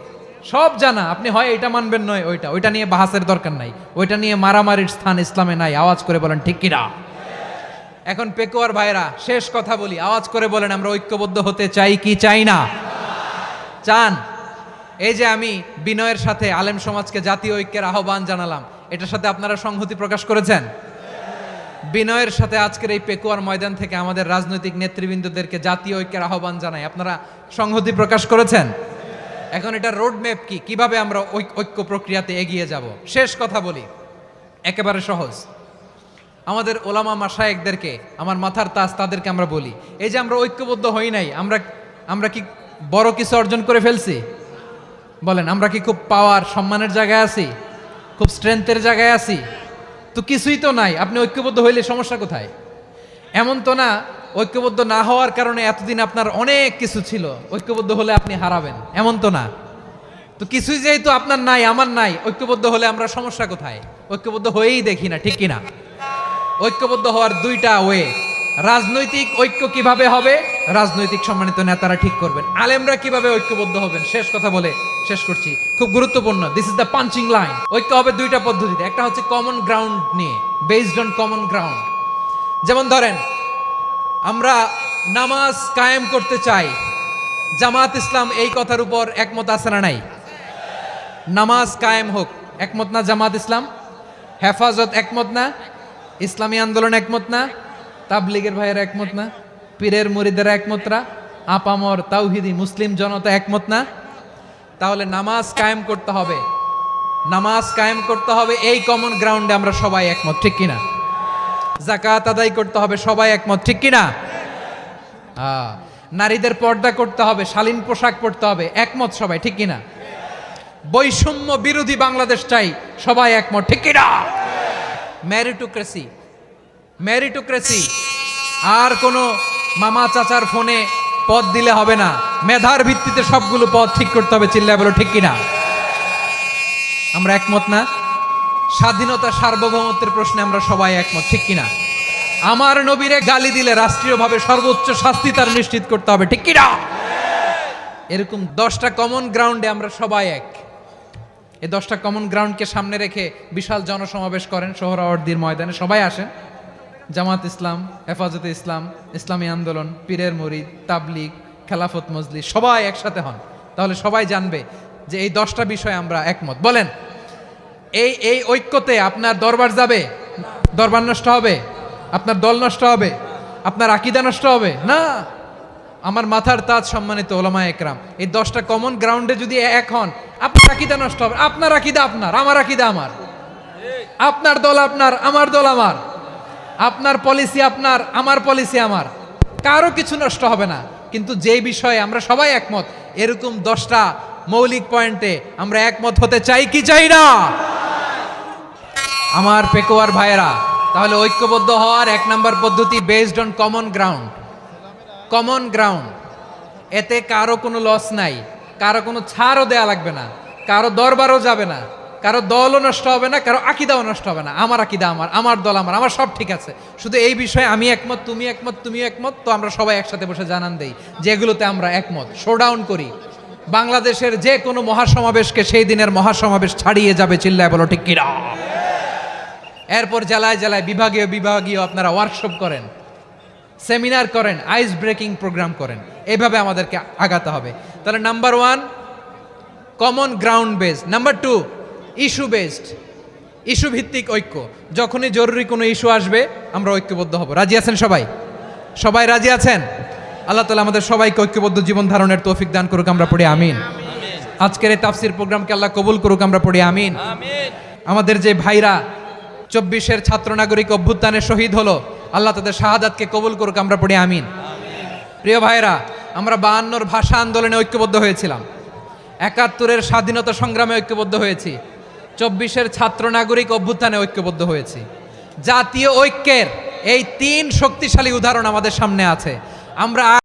সব জানা। আপনি হয় এটা মানবেন, নয় ওইটা নিয়ে বাহাসের দরকার নাই, ওইটা নিয়ে মারামারির স্থান ইসলামে নাই। আওয়াজ করে বলেন ঠিক কিনা? এখন পেকুয়ার ভাইরা, শেষ কথা বলি, আওয়াজ করে বলেন আমরা ঐক্যবদ্ধ হতে চাই কি চাই না? চান? এই যে আমি বিনয়ের সাথে আলেম সমাজকে জাতীয় ঐক্যের আহ্বান জানালাম, এটার সাথে আপনারা সংহতি প্রকাশ করেছেন? বিনয়ের সাথে আজকের এই পেকুয়ার ময়দান থেকে আমাদের রাজনৈতিক নেতৃবৃন্দদেরকে জাতীয় ঐক্যের আহ্বান জানাই, আপনারা সংহতি প্রকাশ করেছেন? এখন এটা রোড ম্যাপ কি, কিভাবে আমরা ঐক্য প্রক্রিয়াতে এগিয়ে যাব? শেষ কথা বলি, একেবারে সহজ। আমাদের ওলামা মাশায়েখদেরকে, আমার মাথার তাজ, তাদেরকে আমরা বলি, এই যে আমরা ঐক্যবদ্ধ হই নাই, আমরা কি বড় কিছু অর্জন করে ফেলছি? বলেন, আমরা কি খুব পাওয়ার সম্মানের জায়গায় আছি? খুব স্ট্রেংথের জায়গায় আছি? তো কিছুই তো নাই। আপনি ঐক্যবদ্ধ হইলে সমস্যা কোথায়? এমন তো না ঐক্যবদ্ধ না হওয়ার কারণে এতদিন আপনার অনেক কিছু ছিল, ঐক্যবদ্ধ হলে আপনি হারাবেন, এমন তো না। তো কিছুই যেহেতু আপনার নাই, আমার নাই, ঐক্যবদ্ধ হলে আমরা সমস্যা কোথায়? ঐক্যবদ্ধ হয়েই দেখি না, ঠিক কিনা? ঐক্যবদ্ধ হওয়ার দুইটা ওয়ে। রাজনৈতিক ঐক্য কিভাবে হবে? রাজনৈতিক সম্মানিত নেতারা ঠিক করবেন। আলেমরা কিভাবে ঐক্যবদ্ধ হবেন? শেষ কথা বলে শেষ করছি, খুব গুরুত্বপূর্ণ। This is the punching line. ঐক্য হবে দুইটা পদ্ধতিতে। একটা হচ্ছে কমন গ্রাউন্ড নিয়ে, বেসড অন কমন গ্রাউন্ড। যেমন ধরেন, আমরা নামাজ কায়েম করতে চাই, জামাত ইসলাম এই কথার উপর একমত আছে না নাই? নামাজ কায়েম হোক, একমত না জামাত ইসলাম? হেফাজত একমত না? ইসলামী আন্দোলন একমত না? তাবলিগের ভাইয়েরা একমত না? পীরের মুরিদেরা একমত না? আপামর তাওহিদি মুসলিম জনতা একমত না? তাহলে নামাজ কায়েম করতে হবে, নামাজ কায়েম করতে হবে এই কমন গ্রাউন্ডে আমরা সবাই একমত, ঠিক কিনা? যাকাত আদায় করতে হবে, সবাই একমত, ঠিক কিনা? নারীদের পর্দা করতে হবে, শালীন পোশাক পরতে হবে, একমত সবাই, ঠিক কিনা? বৈষম্য বিরোধী বাংলাদেশ চাই, সবাই একমত, ঠিক কিনা? মেরিটোক্রেসি, আর কোনো মামা চাচার ফোনে পদ দিলে হবে না, মেধার ভিত্তিতে সবগুলো পদ ঠিক করতে হবে। চিল্লায় বলো ঠিক কিনা? আমরা একমত না? স্বাধীনতা সার্বভৌমত্বের প্রশ্নে আমরা সবাই একমত, ঠিক কিনা? আমার নবীরে গালি দিলে রাষ্ট্রীয়ভাবে সর্বোচ্চ শাস্তি তার নিশ্চিত করতে হবে, ঠিক কিনা? এরকম 10টা কমন গ্রাউন্ডে আমরা সবাই এক। এই 10টা কমন গ্রাউন্ডকে সামনে রেখে বিশাল জনসমাবেশ করেন সোহরাওয়ার্দীর ময়দানে, সবাই আসেন। জামাত ইসলাম, হেফাজতে ইসলাম, ইসলামী আন্দোলন, পীরের মুরিদ, তাবলিগ, খেলাফত মজলিস সবাই একসাথে হন, তাহলে সবাই জানবে যে এই 10টা বিষয়ে আমরা একমত। বলেন, এই ঐক্যতে আপনার দরবার যাবে? দরবার নষ্ট হবে? আপনার দল নষ্ট হবে? আপনার আকীদা নষ্ট হবে? না। আমার মাথার তাজ সম্মানিত ওলামায়ে একরাম, এই 10টা কমন গ্রাউন্ডে যদি এক হন, আপনার আকীদা নষ্ট হবে? আপনার আকীদা আপনার, আমার আকীদা আমার, আপনার দল আপনার, আমার দল আমার, আপনার পলিসি আপনার, আমার পলিসি আমার, কারো কিছু নষ্ট হবে না। কিন্তু যেই বিষয়ে আমরা সবাই একমত, এরকম 10টা মৌলিক পয়েন্টে আমরা একমত হতে চাই কি চাই না? আমার পেকোয়ার ভাইয়েরা, তাহলে ঐক্যবদ্ধ হওয়ার 1 নাম্বার পদ্ধতি based on common ground. Common ground, এতে কারো কোনো লস নাই, কারো কোনো ছাড়ও দেয়া লাগবে না, কারো দরবারও যাবে না, কারো দলও নষ্ট হবে না, কারো আকীদাও নষ্ট হবে না। আমার আকীদা আমার, আমার দল আমার, আমার সব ঠিক আছে। শুধু এই বিষয়ে আমি একমত, তুমি একমত, তুমি একমত, তো আমরা সবাই একসাথে বসে জানান দেই যে এগুলোতে আমরা একমত, শোডাউন করি। বাংলাদেশের যে কোনো মহাসমাবেশকে সেই দিনের মহাসমাবেশ ছাড়িয়ে যাবে, চিল্লায় বলো ঠিক কিনা? এরপর জেলায় জেলায় বিভাগীয় বিভাগীয় আপনারা ওয়ার্কশপ করেন, সেমিনার করেন, আইস ব্রেকিং প্রোগ্রাম করেন, এইভাবে আমাদেরকে আগাতে হবে। তাহলে number 1 common ground based, number 2 issue based, issue ভিত্তিক ঐক্য। যখনই জরুরি কোনো ইস্যু আসবে আমরা ঐক্যবদ্ধ হব। রাজি আছেন সবাই? সবাই রাজি আছেন? আল্লাহ তাআলা আমাদের সবাইকে ঐক্যবদ্ধ জীবন ধারণের তৌফিক দান করুক, আমরা পড়ি আমিন। আজকের এই তাফসীর প্রোগ্রামকে আল্লাহ কবুল করুক, আমরা পড়ি আমিন। আমাদের যে ভাইরা 24-এর ছাত্র নাগরিক অভ্যুত্থানে শহীদ হলো, আল্লাহ তাদের শাহাদাতকে কবুল করুক, আমরা পড়ি আমিন। প্রিয় ভাইরা, আমরা 52-র ভাষা আন্দোলনে ঐক্যবদ্ধ হয়েছিলাম, 71-এর স্বাধীনতা সংগ্রামে ঐক্যবদ্ধ হয়েছি, 24-এর ছাত্র নাগরিক অভ্যুত্থানে ঐক্যবদ্ধ হয়েছি। জাতীয় ঐক্যের এই 3 শক্তিশালী উদাহরণ আমাদের সামনে আছে। আমরা